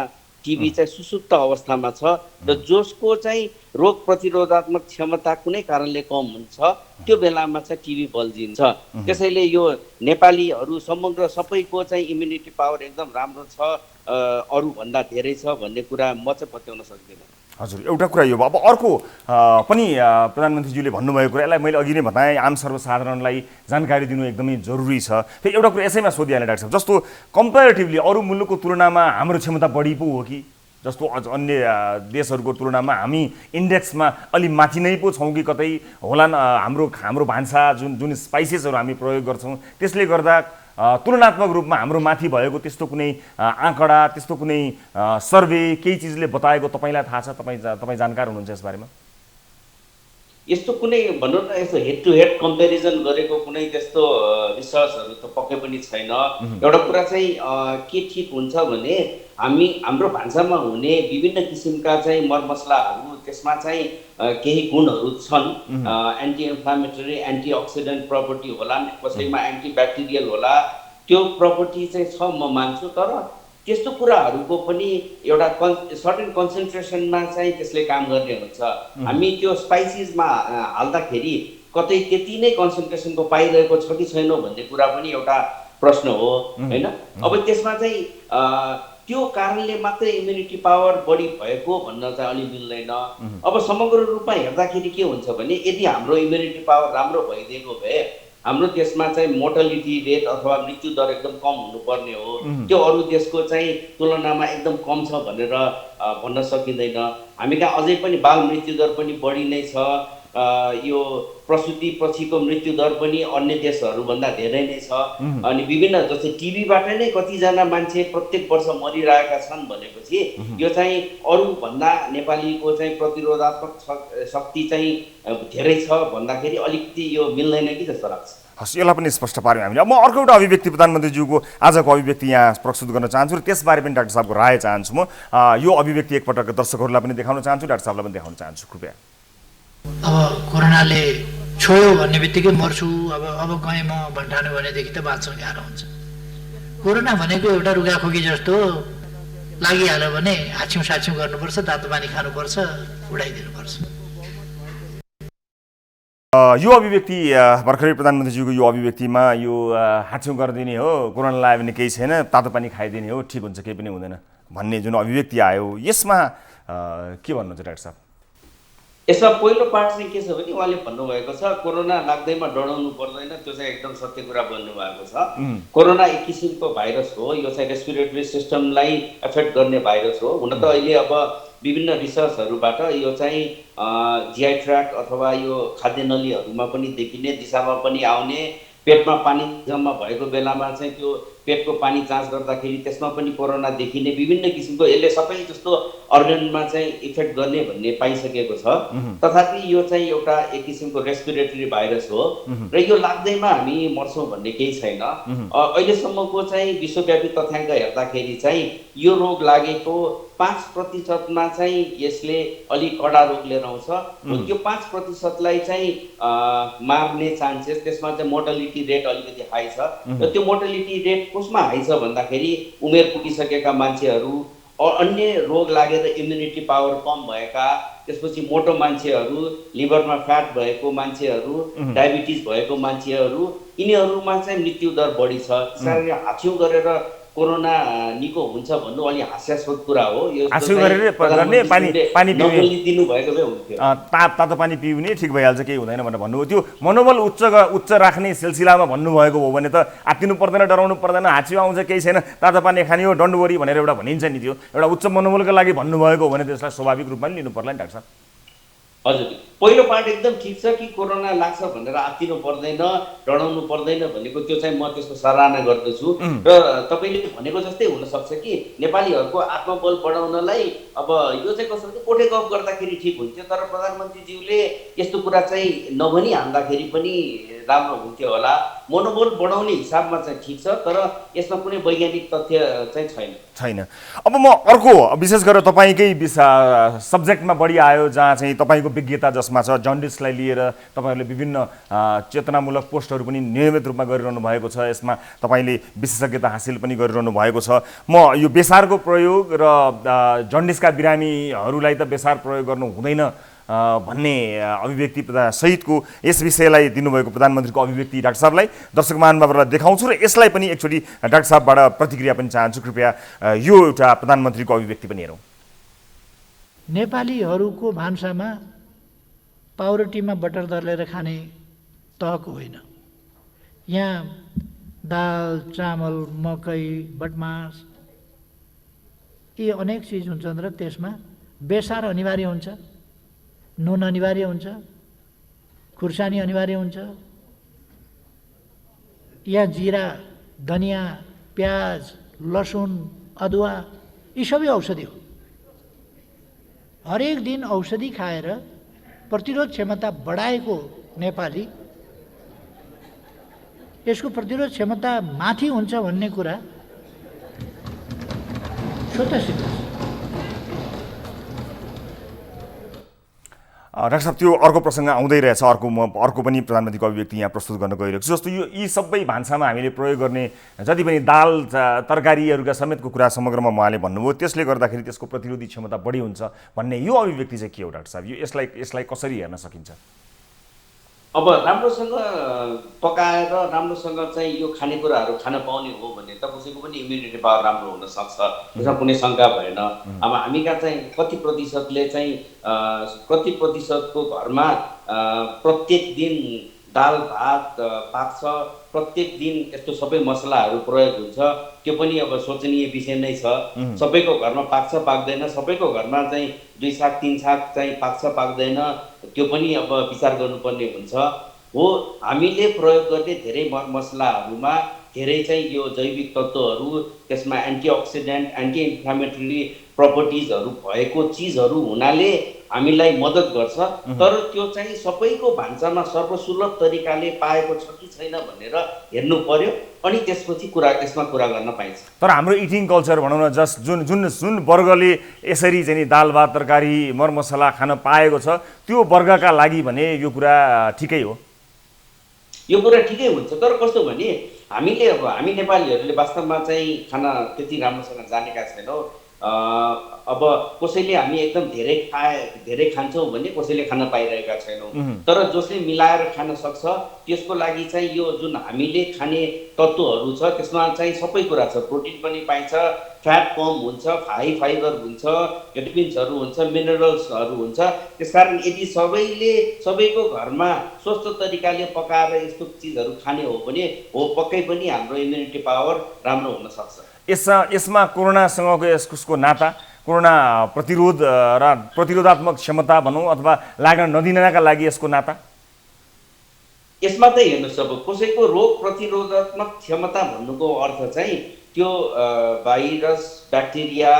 टिबी चाहिँ सुसुप्त अवस्थामा छ र जसको चाहिँ रोग प्रतिरोधात्मक क्षमता कुनै कारणले कम हुन्छ त्यो बेलामा चाहिँ टिबी बल्झिन्छ। त्यसैले यो नेपालीहरू समग्र सबैको चाहिँ इम्युनिटी पावर एकदम राम्रो छ, अरूभन्दा धेरै छ भन्ने कुरा म चाहिँ पत्याउन सक्दिनँ। हजुर, एउटा कुरा यो अब अर्को पनि प्रधानमन्त्रीज्यूले भन्नुभएको कुरा, यसलाई मैले अघि नै बताएँ, आम सर्वसाधारणलाई जानकारी दिनु एकदमै जरुरी छ। फेरि एउटा कुरा यसैमा सोधिहालेँ डाक्टर साहब, जस्तो कम्पेरिटिभली अरू मुलुकको तुलनामा हाम्रो क्षमता बढी पो हो कि? जस्तो अन्य देशहरूको तुलनामा हामी इन्डेक्समा अलि माथि नै पो छौँ कि कतै होला? हाम्रो भान्सा जुन स्पाइसेसहरू हामी प्रयोग गर्छौँ त्यसले गर्दा तुलनात्मक रूपमा हाम्रो माथि भएको त्यस्तो कुनै आँकडा, त्यस्तो कुनै सर्वे, केही चिजले बताएको तपाईँलाई थाहा छ? तपाईँ जानकार हुनुहुन्छ यसबारेमा? यस्तो कुनै भनौँ न यस्तो हेड टु हेड कम्पेरिजन गरेको कुनै त्यस्तो रिसर्चहरू त पक्कै पनि छैन। एउटा कुरा चाहिँ के ठिक हुन्छ भने हाम्रो भान्सामा हुने विभिन्न किसिमका चाहिँ मरमसलाहरू, त्यसमा चाहिँ केही गुणहरू छन्। एन्टी इन्फ्लामेटरी, एन्टिअक्सिडेन्ट प्रपर्टी होला, कसैमा एन्टिब्याक्टेरियल होला, त्यो प्रपर्टी चाहिँ छ म मान्छु। तर त्यस्तो कुराहरूको पनि एउटा सर्टेन कन्सन्ट्रेसनमा चाहिँ त्यसले काम गर्ने हुन्छ। हामी त्यो स्पाइसिसमा हाल्दाखेरि कतै त्यति नै कन्सन्ट्रेसनको पाइरहेको छ कि छैन भन्ने कुरा पनि एउटा प्रश्न हो, होइन? अब त्यसमा चाहिँ त्यो कारणले मात्रै इम्युनिटी पावर बढी भएको भन्न चाहिँ अलि मिल्दैन। अब समग्र रूपमा हेर्दाखेरि के हुन्छ भने यदि हाम्रो इम्युनिटी पावर राम्रो भइदिएको भए हाम्रो देशमा चाहिँ मोर्टालिटी रेट अथवा मृत्यु दर एकदम कम हुनुपर्ने हो। त्यो अरू देशको चाहिँ तुलनामा एकदम कम छ भनेर भन्न सकिँदैन। हामी कहाँ अझै पनि बाल मृत्यु दर पनि बढी नै छ। यो प्रसुति पछिको मृत्यु दर पनि अन्य देशहरूभन्दा धेरै नै छ। अनि विभिन्न जस्तै टिबीबाट नै कतिजना मान्छे प्रत्येक वर्ष मरिरहेका छन् भनेपछि यो चाहिँ अरूभन्दा नेपालीको चाहिँ प्रतिरोधात्मक शक्ति चाहिँ धेरै छ भन्दाखेरि अलिकति यो मिल्दैन कि जस्तो लाग्छ। हस्, यसलाई पनि स्पष्ट पार्यौँ हामीले। अब म अर्को एउटा अभिव्यक्ति प्रधानमन्त्रीज्यूको आजको अभिव्यक्ति यहाँ प्रस्तुत गर्न चाहन्छु र त्यसबारे पनि डाक्टर साहबको राय चाहन्छु। म यो अभिव्यक्ति एकपटक दर्शकहरूलाई पनि देखाउन चाहन्छु, डाक्टर साहबलाई पनि देखाउन चाहन्छु, कृपया। अब कोरोनाले छोयो भन्ने बित्तिकै मर्छु, अब गएँ म भन्ठाने भनेदेखि त बाँच्न गाह्रो हुन्छ। कोरोना भनेको एउटा रुगाखोकी जस्तो लागिहाल्यो भने हाछ्यौँ साछ्यौँ गर्नुपर्छ, तातो पानी खानुपर्छ, उडाइदिनुपर्छ। यो अभिव्यक्ति भर्खरै प्रधानमन्त्रीज्यूको यो अभिव्यक्तिमा यो हाछ्यौँ गरिदिने हो, कोरोना लाग्यो भने केही छैन, तातो पानी खाइदिने हो, ठिक हुन्छ, केही पनि हुँदैन भन्ने जुन अभिव्यक्ति आयो, यसमा के भन्नुहुन्छ डाक्टर साहब? यसमा पहिलो पार्ट चाहिँ के छ भने उहाँले भन्नुभएको छ कोरोना लाग्दैमा डराउनु पर्दैन, त्यो चाहिँ एकदम सत्य कुरा भन्नुभएको छ। कोरोना एक किसिमको भाइरस हो, यो चाहिँ रेस्पिरेटरी सिस्टमलाई एफेक्ट गर्ने भाइरस हो। हुन त अहिले अब विभिन्न रिसर्चहरूबाट यो चाहिँ जिआई ट्र्याक्ट अथवा यो खाद्य नलीहरूमा पनि देखिने, दिशामा पनि आउने, पेटमा पानी जम्मा भएको बेलामा चाहिँ त्यो पेटको पानी जाँच गर्दाखेरि त्यसमा पनि कोरोना देखिने, विभिन्न किसिमको यसले सबै जस्तो अर्गनमा चाहिँ इफेक्ट गर्ने भन्ने पाइसकेको छ। तथापि यो चाहिँ एउटा एक किसिमको रेस्पिरेटरी भाइरस हो र यो लाग्दैमा हामी मर्छौँ भन्ने केही छैन। अहिलेसम्मको चाहिँ विश्वव्यापी तथ्याङ्क हेर्दाखेरि चाहिँ यो रोग लागेको 5%मा चाहिँ यसले अलिक कडा रोग लिएर आउँछ। यो 5%लाई चाहिँ मार्ने चान्सेस, त्यसमा चाहिँ मोर्टालिटी रेट अलिकति हाई छ। र त्यो मोर्टालिटी रेट कसमा हाई छ भन्दाखेरि उमेर पुगिसकेका मान्छेहरू, अन्य रोग लागेर इम्युनिटी पावर कम भएका, त्यसपछि मोटो मान्छेहरू, लिभरमा फ्याट भएको मान्छेहरू, डायबिटिज भएको मान्छेहरू, यिनीहरूमा चाहिँ मृत्यु दर बढी छ। त्यसैले हाछ्यौँ गरेर कोरोना निको हुन्छ भन्नु अलि हास्यास्पद कुरा हो। यो हाछ्यौँ गरेर गर्ने, पानी दिनु भएको भए हुन्थ्यो, तातो पानी पिउने ठिक भइहाल्छ, केही हुँदैन भनेर भन्नुभयो। त्यो मनोबल उच्च राख्ने सिलसिलामा भन्नुभएको हो भने त आत्तिनु पर्दैन, डराउनु पर्दैन, हाछ्यौँ आउँछ केही छैन, तातो पानी खाने हो, डन्ट वरी भनेर एउटा भनिन्छ नि। त्यो एउटा उच्च मनोबलको लागि भन्नुभएको हो भने त्यसलाई स्वाभाविक रूपमा लिनु पर्ला नि डाक्टर साहब। हजुर, पहिलो पार्ट एकदम ठिक छ कि कोरोना लाग्छ भनेर आत्तिनु पर्दैन, डराउनु पर्दैन भनेको, त्यो चाहिँ म त्यसको सराहना गर्दछु। र तपाईँले भनेको जस्तै हुनसक्छ कि नेपालीहरूको आत्मबल बढाउनलाई अब यो चाहिँ कसो भने कोठे गफ गर्दाखेरि ठिक हुन्थ्यो, तर प्रधानमन्त्रीज्यूले यस्तो कुरा चाहिँ नभनी हाल्दाखेरि पनि राम्रो हुन्थ्यो होला। मनोबल बढाउने हिसाबमा चाहिँ ठिक छ, तर यसमा कुनै वैज्ञानिक तथ्य चाहिँ छैन। अब म अर्को विशेष गरेर तपाईँकै सब्जेक्टमा बढी आयो, जहाँ चाहिँ तपाईँको विज्ञता जसमा छ, जन्डिसलाई लिएर तपाईँहरूले विभिन्न चेतनामूलक पोस्टहरू पनि नियमित रूपमा गरिरहनु भएको छ, यसमा तपाईँले विशेषज्ञता हासिल पनि गरिरहनु भएको छ। म यो बेसारको प्रयोग र जन्डिसका बिरामीहरूलाई त बेसार प्रयोग गर्नु हुँदैन भन्ने अभिव्यक्ति सहितको यस विषयलाई दिनुभएको प्रधानमन्त्रीको अभिव्यक्ति डाक्टर साहबलाई दर्शक महानुभावहरूलाई देखाउँछु र यसलाई पनि एकचोटि डाक्टर साहबबाट प्रतिक्रिया पनि चाहन्छु। कृपया यो एउटा प्रधानमन्त्रीको अभिव्यक्ति पनि हेरौँ। नेपालीहरूको भान्सामा पाउरोटीमा बटर दलेर खाने तहको होइन। यहाँ दाल, चामल, मकै, बटमास यी अनेक चिज हुन्छन् र त्यसमा बेसार अनिवार्य हुन्छ, नुन अनिवार्य हुन्छ, खुर्सानी अनिवार्य हुन्छ। यहाँ जिरा, धनियाँ, प्याज, लसुन, अदुवा यी सबै औषधि हो। हरेक दिन औषधि खाएर प्रतिरोध क्षमता बढाएको नेपाली यसको प्रतिरोध क्षमता माथि हुन्छ भन्ने कुरा स्वतः सिद्ध छ। डाक्टर साहब, त्यो अर्को प्रसङ्ग आउँदै रहेछ, अर्को पनि प्रधानमन्त्रीको अभिव्यक्ति यहाँ प्रस्तुत गर्न गइरहेको छु। जस्तो यी सबै भान्सामा हामीले प्रयोग गर्ने जति पनि दाल तरकारीहरूका समेतको कुरा समग्रमा उहाँले भन्नुभयो, त्यसले गर्दाखेरि त्यसको प्रतिरोधी क्षमता बढी हुन्छ भन्ने यो अभिव्यक्ति चाहिँ के हो डाक्टर साहब? यो यसलाई कसरी हेर्न सकिन्छ? अब राम्रोसँग पकाएर राम्रोसँग चाहिँ यो खानेकुराहरू खान पाउने हो भने त कसैको पनि इम्युनिटी पावर राम्रो हुनसक्छ, त्यसमा कुनै शङ्का भएन। अब हामीका चाहिँ कति प्रतिशतको घरमा प्रत्येक दिन दाल भात पाक्छ, प्रत्येक दिन यस्तो सबै मसलाहरू प्रयोग हुन्छ, त्यो पनि अब सोचनीय विषय नै छ। सबैको घरमा पाक्छ पाक्दैन, सबैको घरमा चाहिँ 2 साग 3 साग चाहिँ पाक्छ पाक्दैन, त्यो पनि अब विचार गर्नुपर्ने हुन्छ। हो, हामीले प्रयोग गर्ने धेरै मसलाहरूमा धेरै चाहिँ यो जैविक तत्त्वहरू, त्यसमा एन्टिअक्सिडेन्ट, एन्टी इन्फ्लामेटरी प्रपर्टिजहरू भएको चिजहरू हुनाले हामीलाई मद्दत गर्छ, तर त्यो चाहिँ सबैको भान्सामा सर्वसुलभ तरिकाले पाएको छ कि छैन भनेर हेर्नु पर्यो, अनि त्यसपछि यसमा कुरा गर्न पाइन्छ। तर हाम्रो इटिङ कल्चर भनौँ न, जुन वर्गले यसरी चाहिँ दाल भात तरकारी मरमसला खान पाएको छ, त्यो वर्गका लागि भने यो कुरा ठिकै हो? यो कुरा ठिकै हुन्छ, तर कस्तो भने हामी नेपालीहरूले वास्तवमा चाहिँ खाना त्यति राम्रोसँग जानेका छैनौँ। अब कसैले हामी एकदम धेरै खान्छौँ भने कसैले खान पाइरहेका छैनौँ, तर जसले मिलाएर खान सक्छ त्यसको लागि चाहिँ यो जुन हामीले खाने तत्त्वहरू छ त्यसमा चाहिँ सबै कुरा छ। प्रोटिन पनि पाइन्छ, फ्याट कम हुन्छ, हाई फाइबर हुन्छ, भिटामिन्सहरू हुन्छ, मिनरल्सहरू हुन्छ। त्यसकारण यदि सबैको घरमा स्वस्थ तरिकाले पकाएर यस्तो चिजहरू खाने हो भने पक्कै पनि हाम्रो इम्युनिटी पावर राम्रो हुन सक्छ। यसमा कोरोनासँगको यसको नाता, कोरोना प्रतिरोध र प्रतिरोधात्मक क्षमता भनौँ अथवा लाग्न नदिनका लागि यसको नाता? यसमा त हेर्नुहोस्, अब कसैको रोग प्रतिरोधात्मक क्षमता भन्नुको अर्थ चाहिँ त्यो भाइरस, ब्याक्टेरिया,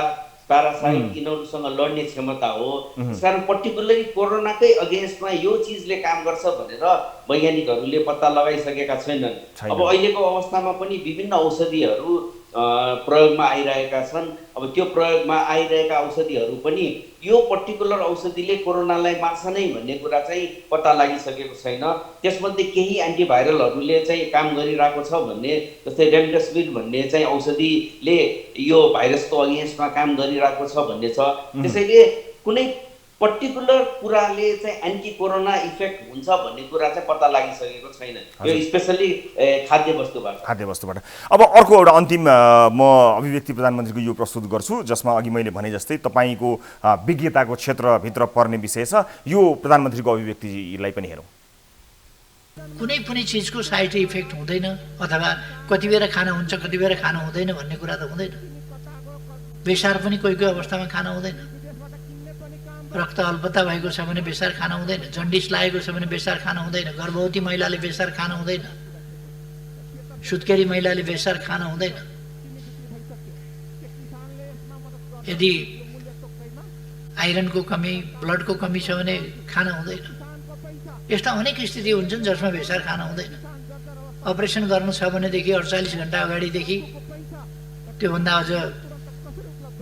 प्यारासाइट यिनीहरूसँग लड्ने क्षमता हो। त्यसकारण पर्टिकुलरली कोरोनाकै अगेन्स्टमा यो चिजले काम गर्छ भनेर वैज्ञानिकहरूले पत्ता लगाइसकेका छैनन्। अब अहिलेको अवस्थामा पनि विभिन्न औषधिहरू प्रयोगमा आइरहेका छन्। अब त्यो प्रयोगमा आइरहेका औषधिहरू पनि यो पर्टिकुलर औषधिले कोरोनालाई मार्छ नै भन्ने कुरा चाहिँ पत्ता लागिसकेको छैन। त्यसमध्ये केही एन्टिभाइरलहरूले चाहिँ काम गरिरहेको छ भन्ने, जस्तै रेमडेसिभिर भन्ने चाहिँ औषधिले यो भाइरसको अगेन्स्टमा काम गरिरहेको छ भन्ने छ। त्यसैले कुनै पर्टिकुलर कुराले चाहिँ एन्टी कोरोना इफेक्ट हुन्छ भन्ने कुरा चाहिँ पत्ता लागिसकेको छैन, यो स्पेसली खाद्यवस्तुबाट। अब अर्को एउटा अन्तिम म अभिव्यक्ति प्रधानमन्त्रीको यो प्रस्तुत गर्छु, जसमा अघि मैले भने जस्तै तपाईँको विज्ञताको क्षेत्रभित्र पर्ने विषय छ। यो प्रधानमन्त्रीको अभिव्यक्तिलाई पनि हेरौँ। कुनै पनि चिजको साइड इफेक्ट हुँदैन, अथवा कति बेर खाना हुन्छ कति बेर खाना हुँदैन भन्ने कुरा त हुँदैन। बेसार पनि कोही कोही अवस्थामा खाना हुँदैन। रक्त अल्पता भएको छ भने बेसार खाना हुँदैन, जन्डिस लागेको छ भने बेसार खाना हुँदैन, गर्भवती महिलाले बेसार खाना हुँदैन, सुत्केरी महिलाले बेसार खाना हुँदैन। यदि आइरनको कमी, ब्लडको कमी छ भने खाना हुँदैन। यस्ता अनेक स्थिति हुन्छन् जसमा बेसार खाना हुँदैन। अपरेसन गर्नु छ भनेदेखि 48 घन्टा अगाडिदेखि त्योभन्दा अझ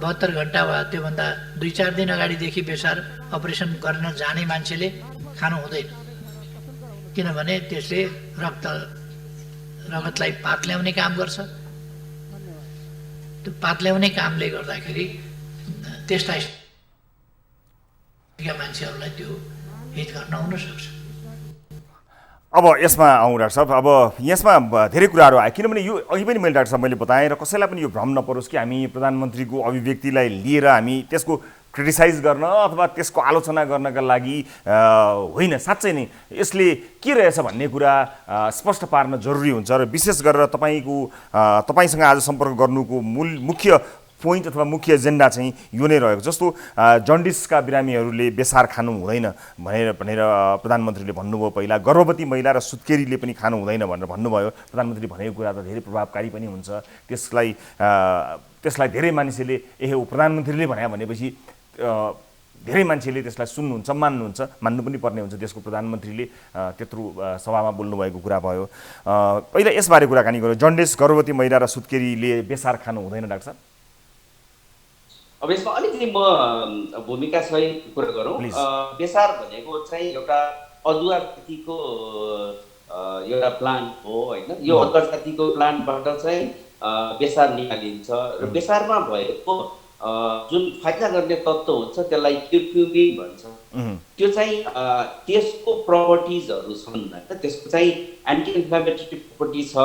72 घन्टा वा त्योभन्दा 2-4 दिन अगाडिदेखि बेसार अपरेसन गर्न जाने मान्छेले खानु हुँदैन, किनभने त्यसले रगतलाई पात ल्याउने काम गर्छ। त्यो पात ल्याउने कामले गर्दाखेरि त्यस्ता मान्छेहरूलाई त्यो हितकर नहुन सक्छ। अब यसमा आउँ डाक्टर साहब, अब यसमा धेरै कुराहरू आयो, किनभने यो अघि पनि मैले डाक्टर साहब मैले बताएँ र कसैलाई पनि यो भ्रम नपरोस् कि हामी प्रधानमन्त्रीको अभिव्यक्तिलाई लिएर हामी त्यसको क्रिटिसाइज गर्न अथवा त्यसको आलोचना गर्नका लागि होइन, साँच्चै नै यसले के रहेछ भन्ने कुरा स्पष्ट पार्न जरुरी हुन्छ। र विशेष गरेर तपाईँसँग आज सम्पर्क गर्नुको मुख्य पोइन्ट अथवा मुख्य एजेन्डा चाहिँ यो नै रहेको। जस्तो जन्डिसका बिरामीहरूले बेसार खानु हुँदैन भनेर प्रधानमन्त्रीले भन्नुभयो, पहिला गर्भवती महिला र सुत्केरीले पनि खानु हुँदैन भनेर भन्नुभयो। प्रधानमन्त्रीले भनेको कुरा त धेरै प्रभावकारी पनि हुन्छ, त्यसलाई धेरै मानिसले हो प्रधानमन्त्रीले भनेपछि धेरै मान्छेले त्यसलाई सुन्नुहुन्छ, मान्नु पनि पर्ने हुन्छ। देशको प्रधानमन्त्रीले त्यत्रो सभामा बोल्नुभएको कुरा भयो। पहिला यसबारे कुराकानी गरौँ, जन्डिस, गर्भवती महिला र सुत्केरीले बेसार खानु हुँदैन डाक्टर साहब? अब यसमा अलिकति म भूमिका सहित कुरा गरौँ। बेसार भनेको चाहिँ एउटा अदुवा जातिको एउटा प्लान्ट हो होइन। यो अदुवा जातिको प्लान्टबाट चाहिँ बेसार निकालिन्छ र बेसारमा भएको जुन फाइदा गर्ने तत्त्व हुन्छ त्यसलाई क्युक्युमिन भन्छ। त्यो चाहिँ त्यसको प्रपर्टिजहरू छन् होइन। त्यसको चाहिँ एन्टी इन्फ्लामेटरी प्रपर्टी छ,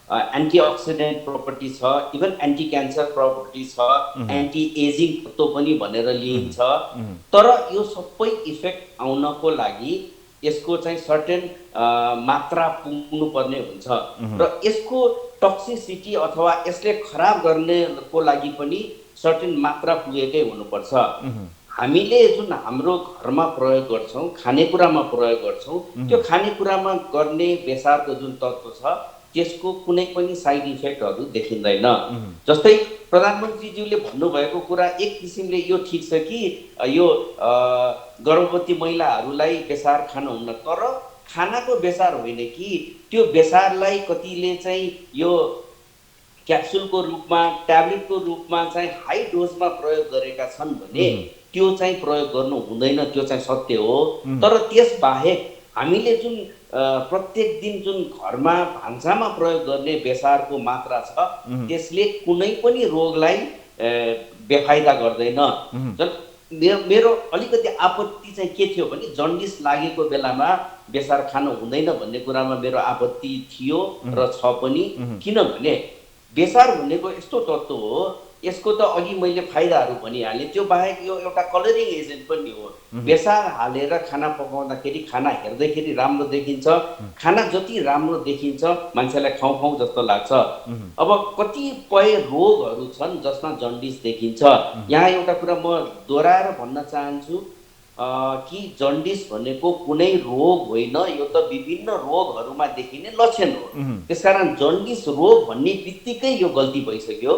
एन्टिअक्सिडेन्ट प्रपर्टी छ, इभन एन्टी क्यान्सर प्रपर्टी छ, एन्टी एजिङ तत्त्व पनि भनेर लिइन्छ। तर यो सबै इफेक्ट आउनको लागि यसको चाहिँ सर्टेन मात्रा पुग्नुपर्ने हुन्छ र यसको टक्सिसिटी अथवा यसले खराब गर्नेको लागि पनि सर्टेन मात्रा पुगेकै हुनुपर्छ। हामीले जुन हाम्रो घरमा प्रयोग गर्छौँ, खानेकुरामा प्रयोग गर्छौँ, त्यो खानेकुरामा गर्ने बेसारको जुन तत्त्व छ त्यसको कुनै पनि साइड इफेक्टहरू देखिँदैन। जस्तै प्रधानमन्त्रीज्यूले भन्नुभएको कुरा एक किसिमले यो ठिक छ कि यो गर्भवती महिलाहरूलाई बेसार खान हुन्न, तर खानाको बेसार होइन कि त्यो बेसारलाई कतिले चाहिँ यो क्याप्सुलको रूपमा, ट्याब्लेटको रूपमा चाहिँ हाई डोजमा प्रयोग गरेका छन् भने त्यो चाहिँ प्रयोग गर्नु हुँदैन, त्यो चाहिँ सत्य हो। तर त्यसबाहेक हामीले जुन प्रत्येक दिन जुन घरमा भान्सामा प्रयोग गर्ने बेसारको मात्रा छ त्यसले कुनै पनि रोगलाई बेफाइदा गर्दैन। मेरो अलिकति आपत्ति चाहिँ के थियो भने जन्डिस लागेको बेलामा बेसार खानु हुँदैन भन्ने कुरामा मेरो आपत्ति थियो र छ पनि। किनभने बेसार भनेको यस्तो तत्त्व हो, यसको त अघि मैले फाइदाहरू भनिहालेँ, त्यो बाहेक यो एउटा कलरिङ एजेन्ट पनि हो। बेसार हालेर खाना पकाउँदाखेरि खाना हेर्दैखेरि राम्रो देखिन्छ, खाना जति राम्रो देखिन्छ मान्छेलाई खाउँ खाउँ जस्तो लाग्छ। अब कतिपय रोगहरू छन् जसमा जन्डिस देखिन्छ। यहाँ एउटा कुरा म दोहोऱ्याएर भन्न चाहन्छु कि जन्डिस भनेको कुनै रोग होइन, यो त विभिन्न रोगहरूमा देखिने लक्षण हो। त्यसकारण जन्डिस रोग भन्ने बित्तिकै यो गल्ती भइसक्यो।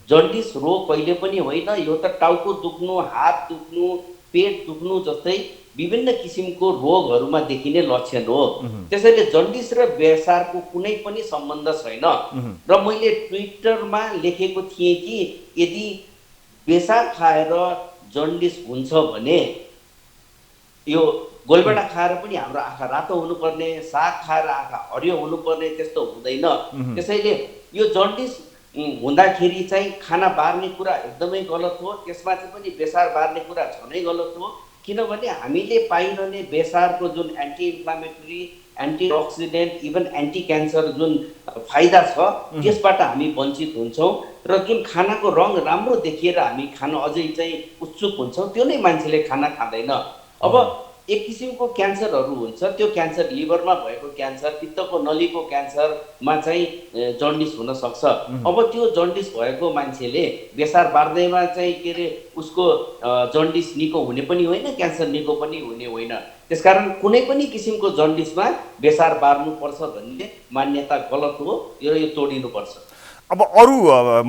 जन्डिस रोग कहिले पनि होइन, यो त टाउको दुख्नु, हात दुख्नु, पेट दुख्नु जस्तै विभिन्न किसिमको रोगहरूमा देखिने लक्षण हो। त्यसैले जन्डिस र बेसारको कुनै पनि सम्बन्ध छैन। र मैले ट्विटरमा लेखेको थिएँ कि यदि बेसार खाएर जन्डिस हुन्छ भने यो गोलबेडा खाएर पनि हाम्रो आँखा रातो हुनुपर्ने, साग खाएर आँखा हरियो हुनुपर्ने त्यस्तो हुँदैन। त्यसैले यो जन्डिस हुँदाखेरि चाहिँ खाना बार्ने कुरा एकदमै गलत हो, त्यसमाथि पनि बेसार बार्ने कुरा झनै गलत हो। किनभने हामीले पाइरहने बेसारको जुन anti inflammatory, antioxidant, even anti cancer जुन फाइदा छ त्यसबाट हामी वञ्चित हुन्छौँ र जुन खानाको रङ राम्रो देखिएर हामी खान अझै चाहिँ उत्सुक हुन्छौँ त्यो नै मान्छेले खाना खाँदैन। अब एक किसिमको क्यान्सरहरू हुन्छ, त्यो क्यान्सर लिभरमा भएको क्यान्सर, पित्तको नलीको क्यान्सरमा चाहिँ जन्डिस हुन सक्छ। अब त्यो जन्डिस भएको मान्छेले बेसार बार्दैमा चाहिँ के अरे उसको जन्डिस निको हुने पनि होइन, क्यान्सर निको पनि हुने होइन। त्यसकारण कुनै पनि किसिमको जन्डिसमा बेसार बार्नुपर्छ भन्ने मान्यता गलत हो, यो तोडिनुपर्छ। अब अरू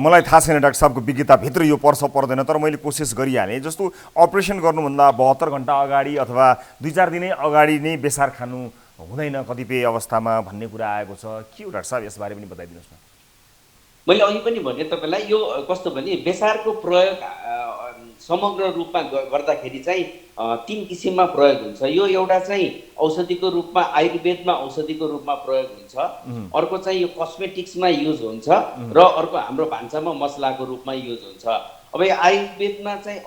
मलाई थाहा छैन डाक्टर साहबको विज्ञताभित्र यो पर्छ पर्दैन, तर मैले कोसिस गरिहालेँ। जस्तो अपरेसन गर्नुभन्दा 72 घन्टा अगाडि अथवा 2-4 दिनै अगाडि नै बेसार खानु हुँदैन कतिपय अवस्थामा भन्ने कुरा आएको छ के हो डाक्टर साहब यसबारे पनि बताइदिनुहोस् न। मैले अघि पनि भने तपाईँलाई यो कस्तो भने बेसारको प्रयोग समग्र रूपमा गर्दाखेरि चाहिँ 3 किसिममा प्रयोग हुन्छ। यो एउटा चाहिँ औषधिको रूपमा आयुर्वेदमा औषधिको रूपमा प्रयोग हुन्छ, अर्को चाहिँ यो कस्मेटिक्समा युज हुन्छ र अर्को हाम्रो भान्सामा मसलाको रूपमा युज हुन्छ। अब यो आयुर्वेदमा चाहिँ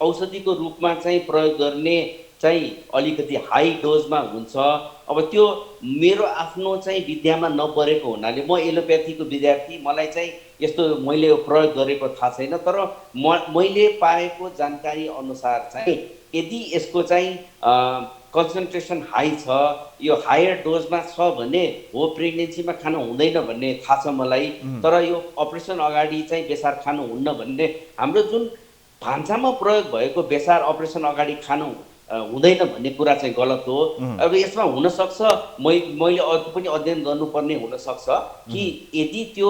औषधिको रूपमा चाहिँ प्रयोग गर्ने चाहिँ अलिकति हाई डोजमा हुन्छ। अब त्यो मेरो आफ्नो चाहिँ विद्यामा नपरेको हुनाले म एलोप्याथीको विद्यार्थी, मलाई चाहिँ यस्तो मैले प्रयोग गरेको थाहा छैन, तर मैले पाएको जानकारी अनुसार चाहिँ यदि यसको चाहिँ कन्सन्ट्रेसन हाई छ, यो हायर डोजमा छ भने हो प्रेग्नेन्सीमा खानु हुँदैन भन्ने थाहा छ मलाई। तर यो अपरेसन अगाडि चाहिँ बेसार खानु हुन्न भन्ने, हाम्रो जुन भान्सामा प्रयोग भएको बेसार अपरेसन अगाडि खानु हुँदैन भन्ने कुरा चाहिँ गलत हो। अब यसमा हुनसक्छ मैले अझ पनि अध्ययन गर्नुपर्ने हुनसक्छ कि यदि त्यो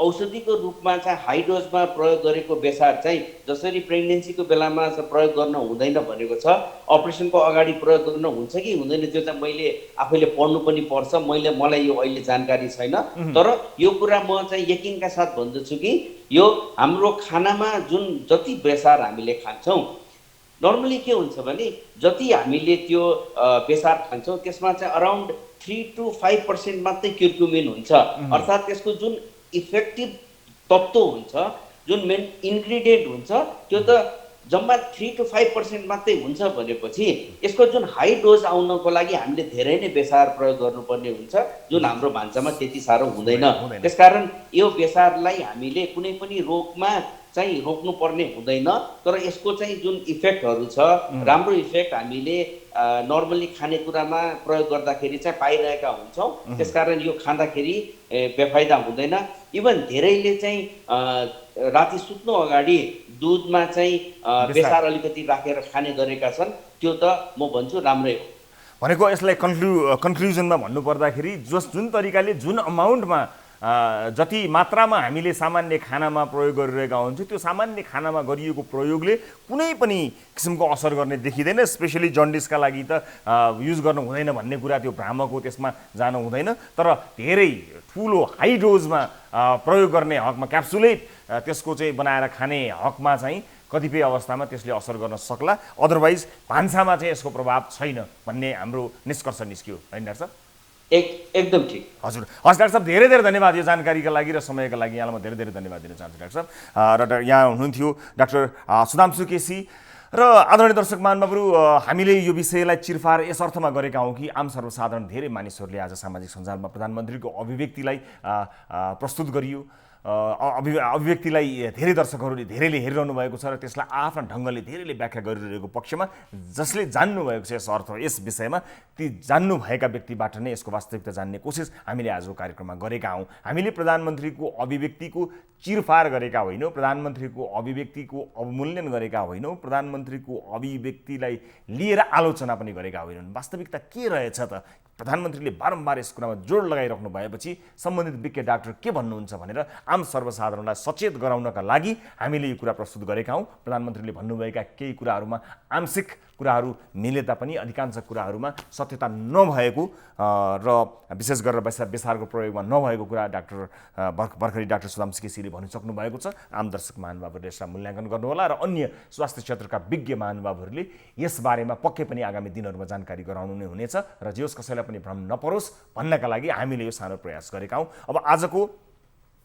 औषधिको रूपमा चाहिँ हाई डोजमा प्रयोग गरेको बेसार चाहिँ जसरी प्रेग्नेन्सीको बेलामा प्रयोग गर्न हुँदैन भनेको छ, अपरेसनको अगाडि प्रयोग गर्न हुन्छ कि हुँदैन त्यो चाहिँ मैले आफैले पढ्नु पनि पर्छ। मलाई यो अहिले जानकारी छैन, तर यो कुरा म चाहिँ यकिनका साथ भन्दछु कि यो हाम्रो खानामा जुन जति बेसार हामीले खान्छौँ, नर्मली के हुन्छ भने जति हामीले त्यो बेसार खान्छौँ त्यसमा चाहिँ अराउन्ड 3 to 5% मात्रै क्युर्कुमिन हुन्छ। अर्थात् त्यसको जुन इफेक्टिभ तत्त्व हुन्छ, जुन मेन इन्ग्रिडियन्ट हुन्छ, त्यो त जम्मा 3 to 5% मात्रै हुन्छ भनेपछि यसको जुन हाई डोज आउनको लागि हामीले धेरै नै बेसार प्रयोग गर्नुपर्ने हुन्छ, जुन हाम्रो भान्सामा त्यति साह्रो हुँदैन। त्यसकारण यो बेसारलाई हामीले कुनै पनि रोगमा चाहिँ रोक्नुपर्ने हुँदैन, तर यसको चाहिँ जुन इफेक्टहरू छ, राम्रो इफेक्ट हामीले नर्मली खानेकुरामा प्रयोग गर्दाखेरि चाहिँ पाइरहेका हुन्छौँ। त्यसकारण यो खाँदाखेरि बेफाइदा हुँदैन। इभन धेरैले चाहिँ राति सुत्नु अगाडि दुधमा चाहिँ बेसार अलिकति राखेर खाने गरेका छन्, त्यो त म भन्छु राम्रै हो। भनेको यसलाई कन्क्लुजनमा भन्नुपर्दाखेरि जुन तरिकाले जुन अमाउन्टमा जति मात्रामा हामीले सामान्य खानामा प्रयोग गरिरहेका हुन्छौँ, त्यो सामान्य खानामा गरिएको प्रयोगले कुनै पनि किसिमको असर गर्ने देखिँदैन। स्पेसली जन्डिसका लागि त युज गर्नु हुँदैन भन्ने कुरा त्यो भ्रामक हो, त्यसमा जानु हुँदैन। तर धेरै ठुलो हाई डोजमा प्रयोग गर्ने हकमा क्याप्सुलेट त्यसको चाहिँ बनाएर खाने हकमा चाहिँ कतिपय अवस्थामा त्यसले असर गर्न सक्ला, अदरवाइज भान्सामा चाहिँ यसको प्रभाव छैन भन्ने हाम्रो निष्कर्ष निस्क्यो हैन डाक्टर साहब? एकदम ठिक। हजुर, हस् डाक्टर साहब, धेरै धेरै धन्यवाद यो जानकारीका लागि र समयका लागि। यहाँलाई म धेरै धेरै धन्यवाद दिन चाहन्छु डाक्टर साहब। र यहाँ हुनुहुन्थ्यो डाक्टर सुधांशु केसी। र आदरणीय दर्शक महानुभावहरू, हामीले यो विषयलाई चिरफार यस अर्थमा गरेका हौँ कि आम सर्वसाधारण धेरै मानिसहरूले आज सामाजिक सञ्जालमा प्रधानमन्त्रीको अभिव्यक्तिलाई प्रस्तुत गरियो। अभिव्यक्तिलाई धेरै दर्शकहरूले धेरैले हेरिरहनु भएको छ र त्यसलाई आफ्ना ढङ्गले धेरैले व्याख्या गरिरहेको पक्षमा जसले जान्नुभएको छ यस अर्थ यस विषयमा, ती जान्नुभएका व्यक्तिबाट नै यसको वास्तविकता जान्ने कोसिस हामीले आजको कार्यक्रममा गरेका हौँ। हामीले प्रधानमन्त्रीको अभिव्यक्तिको चिरफार गरेका होइनौँ, प्रधानमन्त्रीको अभिव्यक्तिको अवमूल्यन गरेका होइनौँ, प्रधानमन्त्रीको अभिव्यक्तिलाई लिएर आलोचना पनि गरेका होइनौँ। वास्तविकता के रहेछ त? प्रधानमन्त्रीले बारम्बार यस कुरामा जोड लगाइराख्नु भएपछि सम्बन्धित विज्ञ डाक्टर के भन्नुहुन्छ भनेर आम सर्वसाधारणलाई सचेत गराउनका लागि हामीले यो कुरा प्रस्तुत गरेका हौँ। प्रधानमन्त्रीले भन्नुभएका केही कुराहरूमा आंशिक कुराहरू मिले तापनि अधिकांश कुराहरूमा सत्यता नभएको र विशेष गरेर बेसारको प्रयोगमा नभएको कुरा डाक्टर भर्खरै डाक्टर सुधांशु केसीले भनिसक्नु भएको छ। आम दर्शक महानुभावहरूले यसलाई मूल्याङ्कन गर्नुहोला र अन्य स्वास्थ्य क्षेत्रका विज्ञ महानुभावहरूले यसबारेमा पक्कै पनि आगामी दिनहरूमा जानकारी गराउनु नै हुनेछ र जे होस् कसैलाई पनि भ्रम नपरोस् भन्नका लागि हामीले यो सानो प्रयास गरेका हौँ। अब आजको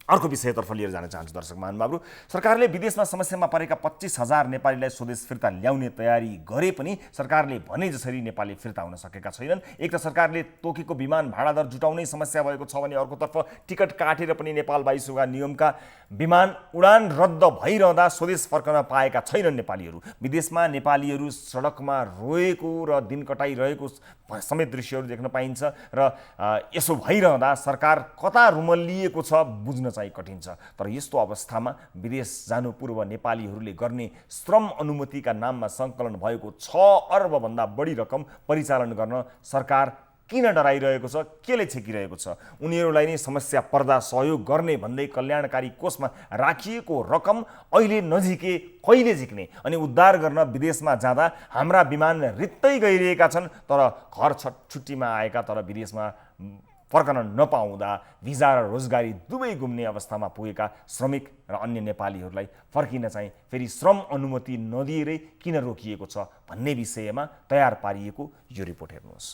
अर्को विषयतर्फ लिएर जान चाहन्छु दर्शक महानुभावहरू। सरकारले विदेशमा समस्यामा परेका 25,000 नेपालीलाई स्वदेश फिर्ता ल्याउने तयारी गरे पनि सरकारले भने जसरी नेपाली फिर्ता हुन सकेका छैनन्। एक त सरकारले तोकेको विमान भाडा दर जुटाउनै समस्या भएको छ भने अर्कोतर्फ टिकट काटेर पनि नेपाल वायुसेवा निगमका विमान उडान रद्द भइरहँदा स्वदेश फर्कन पाएका छैनन् नेपालीहरू। विदेशमा नेपालीहरू सडकमा रोएको र दिन कटाइरहेको समेत दृश्यहरू देख्न पाइन्छ र यसो भइरहँदा सरकार कता रुमल्लिएको छ बुझ्न चाहिँ कठिन छ। तर यस्तो अवस्थामा विदेश जानु पूर्व नेपालीहरूले गर्ने श्रम अनुमतिका नाममा सङ्कलन भएको 6 अर्बभन्दा बढी रकम परिचालन गर्न सरकार किन डराइरहेको छ, केले छेकिरहेको छ? उनीहरूलाई नै समस्या पर्दा सहयोग गर्ने भन्दै कल्याणकारी कोषमा राखिएको रकम अहिले नझिके कहिले झिक्ने? अनि उद्धार गर्न विदेशमा जाँदा हाम्रा विमान रित्तै गइरहेका छन्, तर घर छुट्टीमा आएका तर विदेशमा फर्कन नपाउँदा भिजा र रोजगारी दुवै गुम्ने अवस्थामा पुगेका श्रमिक र अन्य नेपालीहरूलाई फर्किन चाहिँ फेरि श्रम अनुमति नदिएरै किन रोकिएको छ भन्ने विषयमा तयार पारिएको यो रिपोर्ट हेर्नुहोस्।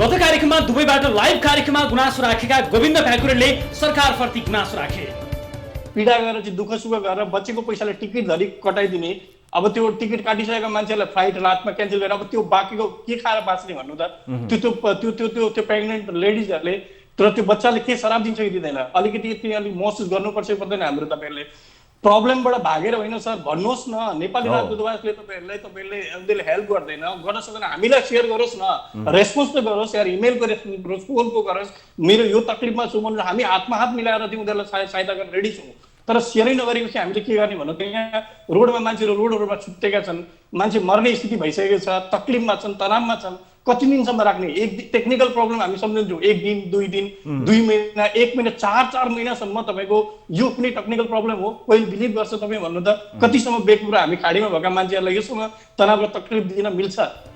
गत कार्यक्रममा दुबईबाट लाइभ कार्यक्रममा गुनासो राखेका गोविन्द प्याकुरेलले सरकारप्रति गुनासो राखे। पीडा गरेर चाहिँ दुःख सुख गरेर बच्चेको पैसाले टिकट धरि कटाइदिने, अब त्यो टिकट काटिसकेका मान्छेलाई फ्लाइट रातमा क्यान्सल गरेर अब त्यो बाँकीको के खाएर बाँच्ने भन्नु त? त्यो प्रेग्नेन्ट लेडिजहरूले तर त्यो बच्चाले के शराब दिन्छ कि दिँदैन? अलिकति अलिक महसुस गर्नुपर्छ पर्दैन हाम्रो? तपाईँहरूले प्रब्लमबाट भागेर होइन सर, भन्नुहोस् न। नेपाली राजदूतावासले तपाईँहरूले हेल्प गर्दैन, गर्न सक्दैन, हामीलाई सेयर गरोस् न, रेस्पोन्स त गरोस् यार, इमेलको रेस्पोन्स गरोस्, फोनको गरोस्। मेरो यो तकलिफमा छु भनेर हामी हातमा हात मिलाएर चाहिँ उनीहरूलाई सहायता गर्न रेडी छौँ, तर सेयरै नगरेपछि हामीले के गर्ने भन्नु? यहाँ रोडमा मान्छेहरू रोडहरूमा छुट्टेका छन्, मान्छे मर्ने स्थिति भइसकेको छ, तकलिफमा छन्, तनावमा छन्। कति दिनसम्म राख्ने? एक टेक्निकल प्रब्लम हामी सम्झिन्छौँ, 1 दिन 2 दिन 2 महिना 1 महिना 4 महिनासम्म तपाईँको यो कुनै टेक्निकल प्रब्लम हो? कोही बिलिभ गर्छ तपाईँ भन्नु त? कतिसम्म बेकुरा हामी खाडीमा भएका मान्छेहरूलाई योसँग तनाव र तकलिफ दिन मिल्छ?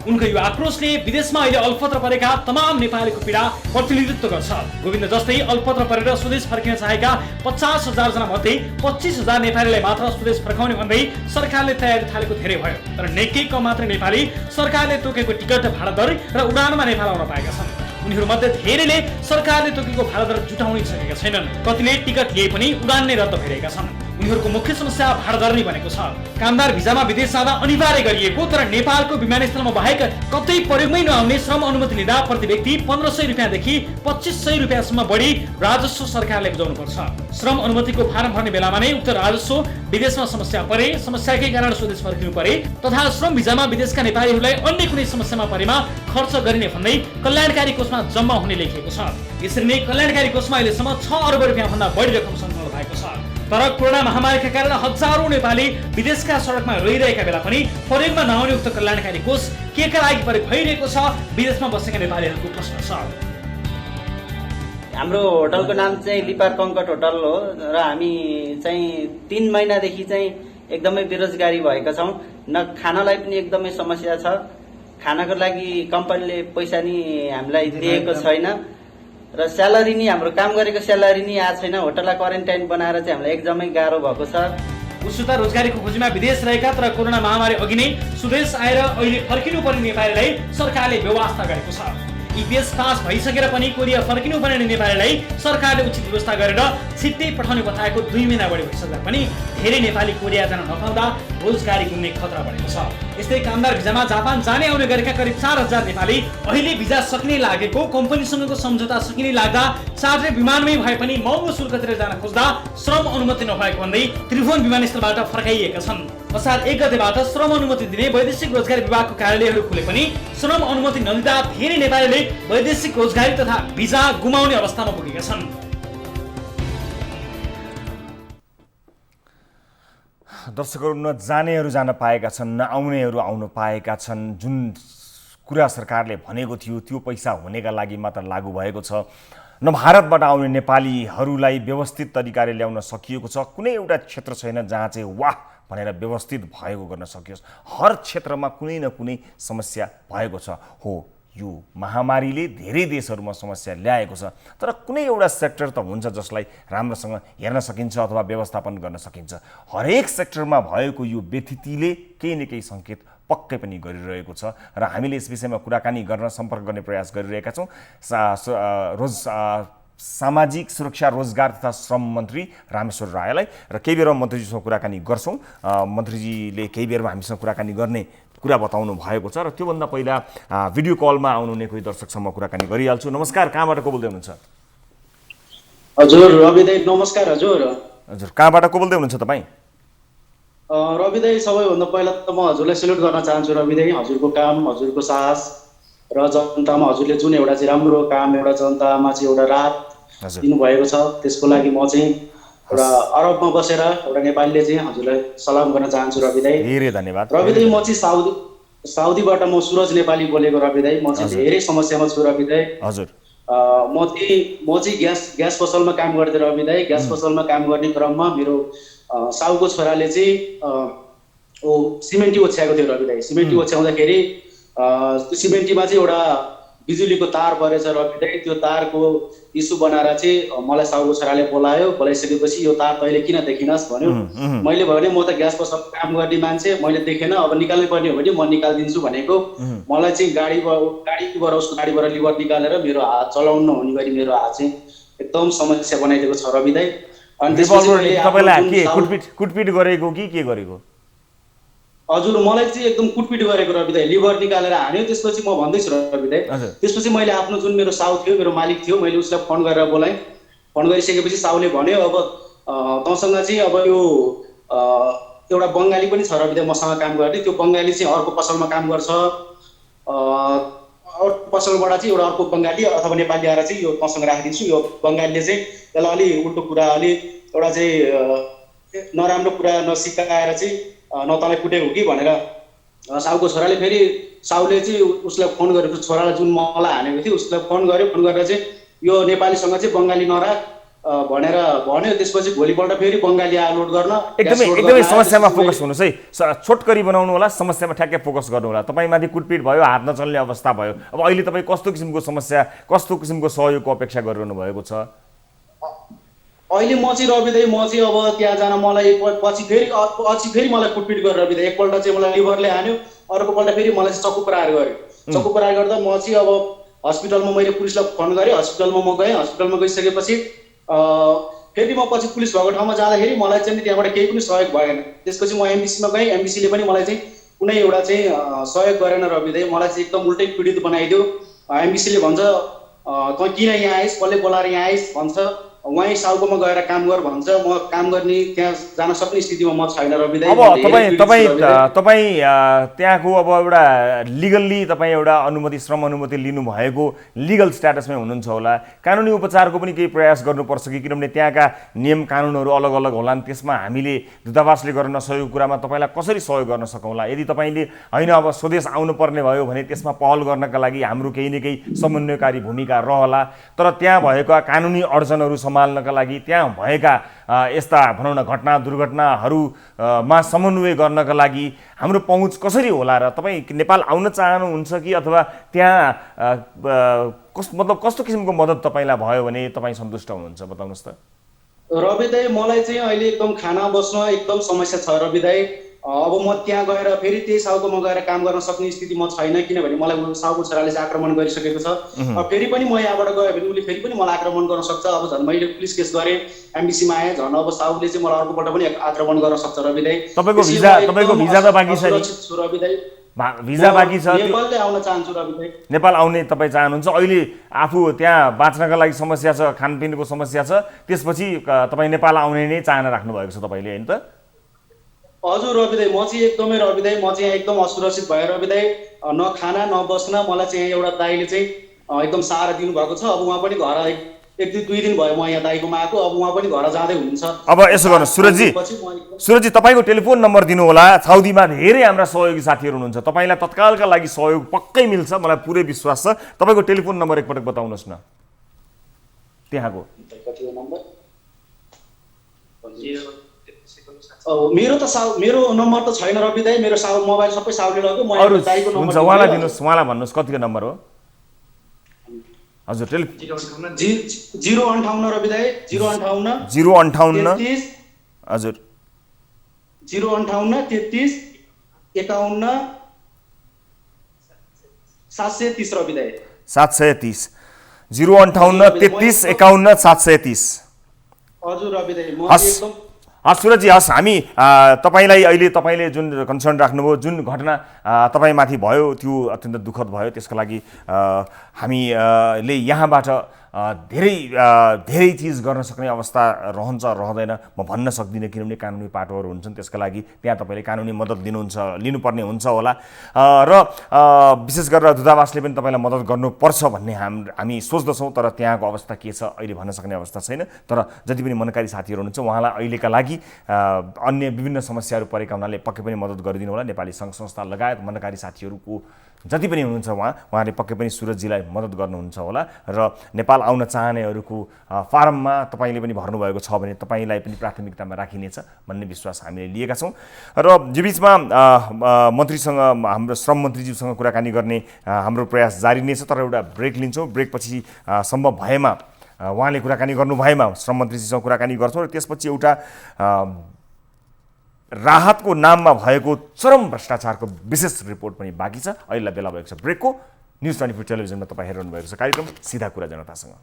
उनको यो आक्रोशले विदेशमा अहिले अल्पत्र परेका तमाम नेपालीको पीडा प्रतिनिधित्व गर्छ। गोविन्द जस्तै अल्पत्र परेर स्वदेश फर्किन चाहेका 50,000 जना मध्ये 25,000 नेपालीलाई मात्र स्वदेश फर्काउने भन्दै सरकारले तयारी थालेको धेरै भयो, तर निकै कम मात्र नेपाली सरकारले तोकेको टिकट भाडा दर र उडानमा नेपाल आउन पाएका छन्। उनीहरूमध्ये धेरैले सरकारले तोकेको भाडा दर जुटाउनै सकेका छैनन्। कतिले टिकट लिए पनि उडान नै रद्द भइरहेका छन्। उनीहरूको मुख्य समस्या भाडा दर नै बनेको छ। कामदार भिजामा विदेश जाँदा अनिवार्य गरिएको तर नेपालको विमानस्थलमा बाहेक कतै प्रयोगमै नआउने श्रम अनुमति लिँदा प्रति व्यक्ति 1,500 रुपियाँदेखि 2,500 रुपियाँसम्म बढी राजस्व सरकारले बुझाउनु पर्छ। श्रम अनुमतिको फारम भर्ने बेलामा नै उक्त राजस्व विदेशमा समस्या परे, समस्याकै कारण स्वदेश फर्किनु परे तथा श्रम भिजामा विदेशका नेपालीहरूलाई अन्य कुनै समस्यामा परेमा खर्च गरिने भन्दै कल्याणकारी कोषमा जम्मा हुने लेखिएको छ। यसरी नै कल्याणकारी कोषमा अहिलेसम्म 6 अर्ब रुपियाँ भन्दा बढी रकम सङ्कलन भएको छ। तर कोरोना महामारीका कारण हजारौं नेपाली विदेशका सडकमा रोइरहेका बेला पनि प्रयोगमा नआउने उक्त कल्याणकारी कोष केका लागि प्रयोग भइरहेको छ? विदेशमा बसेका नेपालीहरूको प्रश्न छ। हाम्रो होटलको नाम चाहिँ लिपार कङ्कट होटल हो र हामी चाहिँ 3 महिनादेखि चाहिँ एकदमै बेरोजगारी भएका छौँ। न खानालाई पनि एकदमै समस्या छ, खानाको लागि कम्पनीले पैसा नि हामीलाई दिएको छैन र स्यालेरी नि हाम्रो काम गरेको स्यालेरी नि आएको छैन। होटललाई क्वारेन्टाइन बनाएर चाहिँ हामीलाई एकदमै गाह्रो भएको छ। उसुता रोजगारीको खोजीमा विदेश रहेका तर कोरोना महामारी अघि नै स्वदेश आएर अहिले फर्किनु पर्ने नेपालीलाई सरकारले व्यवस्था गरेको छ। इपिएस पास भइसकेर पनि कोरिया फर्किनु पर्ने नेपालीलाई सरकारले उचित व्यवस्था गरेर छिट्टै पठाउने बताएको 2 महिना बढी भइसक्दा पनि धेरै नेपाली कोरिया जान नपाउँदा रोजगारी गुम्ने खतरा बढेको छ। यस्तै कामदार भिजामा जापान जाने आउने गरेका करिब 4,000 नेपाली अहिले भिजा सक्ने लागेको कम्पनीसँगको सम्झौता सकिने लाग्दा चार्टर विमानमै भए पनि महँगो शुल्क तिरेर जान खोज्दा श्रम अनुमति नभएको भन्दै त्रिभुवन विमानस्थलबाट फर्काइएका छन्। असार 1 गतेबाट श्रम अनुमति दिने वैदेशिक रोजगारी विभागको कार्यालयहरू खुले पनि श्रम अनुमति नदिँदा धेरै नेपालीले वैदेशिक रोजगारी तथा भिजा गुमाउने अवस्थामा पुगेका छन्। दर्शकहरू नजानेहरू जान पाएका छन्, नआउनेहरू आउन पाएका छन्। जुन कुरा सरकारले भनेको थियो त्यो पैसा हुनेका लागि मात्र लागू भएको छ। न भारतबाट आउने नेपालीहरूलाई व्यवस्थित तरिकाले ल्याउन सकिएको छ। कुनै एउटा क्षेत्र छैन जहाँ चाहिँ वाह भनेर व्यवस्थित भएको गर्न सकियोस्। हर क्षेत्रमा कुनै न कुनै समस्या भएको छ। हो, यो महामारीले धेरै देशहरूमा समस्या ल्याएको छ, तर कुनै एउटा सेक्टर त हुन्छ जसलाई राम्रोसँग हेर्न सकिन्छ अथवा व्यवस्थापन गर्न सकिन्छ। हरेक सेक्टरमा भएको यो व्यथितिले केही न केही सङ्केत पक्कै पनि गरिरहेको छ र हामीले यस विषयमा कुराकानी गर्न, सम्पर्क गर्ने प्रयास गरिरहेका छौँ। सामाजिक सुरक्षा, रोजगार तथा श्रम मन्त्री रामेश्वर रायलाई र केही बेरमा मन्त्रीजीसँग कुराकानी गर्छौँ। मन्त्रीजीले केही बेरमा हामीसँग कुराकानी गर्ने कुरा बताउनु भएको छ र त्योभन्दा पहिला भिडियो कलमा आउनुहुने कोही दर्शकसँग कुराकानी गरिहाल्छु। नमस्कार, कहाँबाट को बोल्दै हुनुहुन्छ? हजुर रवि दाइ नमस्कार। हजुर हजुर कहाँबाट को बोल्दै हुनुहुन्छ तपाईँ? रवि दाइ सबैभन्दा पहिला त म हजुरलाई सेल्युट गर्न चाहन्छु। रवि दाइ हजुरको काम, हजुरको साहस र जनतामा हजुरले जुन एउटा चाहिँ राम्रो काम, एउटा जनतामा चाहिँ एउटा राहत दिनुभएको छ, त्यसको लागि म चाहिँ एउटा अरबमा बसेर एउटा नेपालीले चाहिँ हजुरलाई सलाम गर्न चाहन्छु रवि दाई। धेरै धन्यवाद। रवि दाई, म चाहिँ साउदीबाट म सुरज नेपाली बोलेको रवि दाई। म चाहिँ धेरै समस्यामा छु रवि दाई। हजुर। म चाहिँ ग्यास पसलमा काम गर्थेँ रवि दाई। ग्यास पसलमा काम गर्ने क्रममा मेरो साउको छोराले चाहिँ सिमेन्टी ओछ्याएको थियो रवि दाई। सिमेन्टी ओछ्याउँदाखेरि त्यो सिमेन्टीमा चाहिँ एउटा बिजुलीको तार परेछ रवि दाई। त्यो तारको इस्यु बनाएर चाहिँ मलाई साउको छोराले बोलाइसकेपछि यो तार तैँले किन देखिनस् भन्यो। मैले भने म त ग्यास पसल काम गर्ने मान्छे, मैले देखेन, अब निकाल्नु पर्ने हो भने म निकालिदिन्छु भनेको। मलाई चाहिँ गाडीबाट उसको गाडीबाट लिभर निकालेर मेरो हात चलाउन नहुने गरी मेरो हात चाहिँ एकदम समस्या बनाइदिएको छ रवि दाई। अनि तपाईँलाई कुटपिट गरेको कि के गरेको? हजुर, मलाई चाहिँ एकदम कुटपिट गरेको रवि दाई। लिभर निकालेर हान्यो। त्यसपछि म भन्दैछु रवि दाई, त्यसपछि मैले आफ्नो जुन मेरो साउ थियो, मेरो मालिक थियो, मैले उसलाई फोन गरेर बोलाएँ। फोन गरिसकेपछि साउले भन्यो अब तँसँग चाहिँ अब यो एउटा बङ्गाली पनि छ रवि दाई मसँग काम गर्ने। त्यो बङ्गाली चाहिँ अर्को पसलमा काम गर्छ। अर्को पसलबाट चाहिँ एउटा अर्को बङ्गाली अथवा नेपाली आएर चाहिँ यो तँसँग राखिदिन्छु। यो बङ्गालीले चाहिँ त्यसलाई अलि उल्टो कुरा, अलि एउटा चाहिँ नराम्रो कुरा नसिकाएर चाहिँ न तँलाई कुटेको कि भनेर साउको छोराले फेरि साउले चाहिँ उसलाई फोन गरेको, छोरालाई जुन मलाई हानेको थियो उसलाई फोन गर्यो। फोन गरेर चाहिँ यो नेपालीसँग चाहिँ बङ्गाली नराख भनेर भन्यो। त्यसपछि भोलिपल्ट फेरि बङ्गाली आलोड गर्न। एकदमै समस्यामा फोकस हुनुहोस् है। छोटकरी बनाउनु होला, समस्यामा ठ्याक्कै फोकस गर्नु होला। तपाईँमाथि कुटपिट भयो, हात नचल्ने अवस्था भयो। अब अहिले तपाईँ कस्तो किसिमको समस्या, कस्तो किसिमको सहयोगको अपेक्षा गरिरहनु भएको छ? अहिले म चाहिँ रवि दाई, म चाहिँ अब त्यहाँ जान मलाई पछि फेरि मलाई कुटपिट गरेर रवि दाई एकपल्ट चाहिँ मलाई लिभरले हान्यो, अर्कोपल्ट फेरि मलाई चाहिँ चक्कु प्रहार गर्यो। चक्कु प्रहार गर्दा म चाहिँ अब हस्पिटलमा मैले पुलिसलाई फोन गरेँ। हस्पिटलमा म गएँ। हस्पिटलमा गइसकेपछि फेरि म पछि पुलिस भएको ठाउँमा जाँदाखेरि मलाई चाहिँ त्यहाँबाट केही पनि सहयोग भएन। त्यसपछि म एमबिसीमा गएँ। एमबिसीले पनि मलाई चाहिँ कुनै एउटा चाहिँ सहयोग गरेन रवि दाई। मलाई चाहिँ एकदम उल्टै पीडित बनाइदियो। एमबिसीले भन्छ तँ किन यहाँ आइस्, कसले बोलाएर यहाँ आइस् भन्छ। वहीँ साउकोमा गएर काम गर भन्छ। म काम गर्ने त्यहाँ जान सक्ने स्थितिमा म छैन रवि दाई। अब तपाईँ त्यहाँको अब एउटा लिगल्ली तपाईँ एउटा अनुमति, श्रम अनुमति लिनुभएको लिगल स्ट्याटसमै हुनुहुन्छ होला। कानुनी उपचारको पनि केही प्रयास गर्नुपर्छ कि? किनभने त्यहाँका नियम कानुनहरू अलग अलग होलान्। त्यसमा हामीले दूतावासले गर्न नसकेको कुरामा तपाईँलाई कसरी सहयोग गर्न सकौँला? यदि तपाईँले होइन अब स्वदेश आउनुपर्ने भयो भने त्यसमा पहल गर्नका लागि हाम्रो केही न केही समन्वयकारी भूमिका रहला। तर त्यहाँ भएका कानुनी अडचनहरू सम्हाल्नका लागि, त्यहाँ भएका यस्ता भनौँ न घटना दुर्घटनाहरूमा समन्वय गर्नका लागि हाम्रो पहुँच कसरी होला र? तपाईँ नेपाल आउन चाहनुहुन्छ कि अथवा त्यहाँ मतलब कस्तो किसिमको मद्दत तपाईँलाई भयो भने तपाईँ सन्तुष्ट हुनुहुन्छ, बताउनुहोस् त। रवि दाई, मलाई चाहिँ अहिले एकदम खाना बस्न एकदम समस्या छ रवि दाई। अब म त्यहाँ गएर फेरि त्यही साउकोमा गएर काम गर्न सक्ने स्थिति म छैन, किनभने मलाई साउको छोराले चाहिँ आक्रमण गरिसकेको छ। फेरि पनि म यहाँबाट गयो भने उसले फेरि पनि मलाई आक्रमण गर्न सक्छ। अब झन् मैले पुलिस केस गरेँ, एमबिसीमा आएँ, झन् अब साउले चाहिँ मलाई अर्कोपल्ट पनि आक्रमण गर्न सक्छ रवि दाई। तपाईँको भिजा त बाँकी छ रवि दाई? भिजा बाँकी छ? नेपालले आउन चाहन्छु रवि दाई। नेपाल आउने तपाईँ चाहनुहुन्छ? अहिले आफू त्यहाँ बाँच्नका लागि समस्या छ, खानपिनको समस्या छ, त्यसपछि तपाईँ नेपाल आउने नै चाहना राख्नु भएको छ तपाईँले, होइन त? हजुर रवि दाई, म चाहिँ एकदमै रवि दाई, म चाहिँ एकदम असुरक्षित भएर रवि दाई, न खाना न बस्न। मलाई चाहिँ एउटा दाईले चाहिँ एकदम सहारा दिनुभएको छ। अब उहाँ पनि घर दुई दिन भयो म यहाँ दाईकोमा आएको। अब उहाँ पनि घर जाँदै हुनुहुन्छ। अब यसो गर्नुहोस् सुरजी, तपाईँको टेलिफोन नम्बर दिनु होला। साउदीमा धेरै हाम्रा सहयोगी साथीहरू हुनुहुन्छ, तपाईँलाई तत्कालका लागि सहयोग पक्कै मिल्छ, मलाई पुरै विश्वास छ। तपाईँको टेलिफोन नम्बर एकपटक बताउनुहोस् न त्यहाँको। मेरो नम्बर त छैन रवि दाई। मेरो मोबाइल सबै साउले लग्यो। म दाईको नम्बर हुन्छ, उहाँलाई दिनुहोस्, उहाँलाई भन्नुहोस् कतिको नम्बर हो? हजुर, 058 रवि दाई, 058 हजुर 058 33 51 730 रवि दाई। 730 058 33 51 730। हजुर रवि दाई, म एकदम सुरजी, हस्, हामी तपाईँलाई अहिले तपाईँले जुन कन्सर्न राख्नुभयो, जुन घटना तपाईँमाथि भयो त्यो अत्यन्त दुःखद भयो। त्यसको लागि हामीले यहाँबाट धेरै चिज गर्न सक्ने अवस्था रहन्छ रहँदैन म भन्न सक्दिनँ, किनभने कानुनी पाटोहरू हुन्छन्, त्यसका लागि त्यहाँ तपाईँले कानुनी मद्दत लिनुपर्ने हुन्छ होला र विशेष गरेर दूतावासले पनि तपाईँलाई मद्दत गर्नुपर्छ भन्ने हामी सोच्दछौँ, तर त्यहाँको अवस्था के छ अहिले भन्न सक्ने अवस्था छैन। तर जति पनि मनकारी साथीहरू हुनुहुन्छ उहाँलाई अहिलेका लागि अन्य विभिन्न समस्याहरू परेका हुनाले पक्कै पनि मद्दत गरिदिनु होला। नेपाली सङ्घ संस्था लगायत मनकारी साथीहरूको जति पनि हुनुहुन्छ उहाँले पक्कै पनि सुरजजीलाई मद्दत गर्नुहुन्छ होला र नेपाल आउन चाहनेहरूको फारममा तपाईँले पनि भर्नुभएको छ भने तपाईँलाई पनि प्राथमिकतामा राखिनेछ भन्ने विश्वास हामीले लिएका छौँ। र यो बिचमा मन्त्रीसँग हाम्रो श्रम मन्त्रीज्यूसँग कुराकानी गर्ने हाम्रो प्रयास जारी नै छ, तर एउटा ब्रेक लिन्छौँ। ब्रेकपछि सम्भव भएमा उहाँले कुराकानी गर्नु भएमा श्रम मन्त्रीजीसँग कुराकानी गर्छौँ र त्यसपछि एउटा राहतको नाममा भएको चरम भ्रष्टाचारको विशेष रिपोर्ट पनि बाँकी छ। अहिलेलाई बेला भएको छ ब्रेकको। न्युज 24 टेलिभिजनमा तपाईँ हेरिरहनु भएको छ कार्यक्रम सिधा कुरा जनतासँग।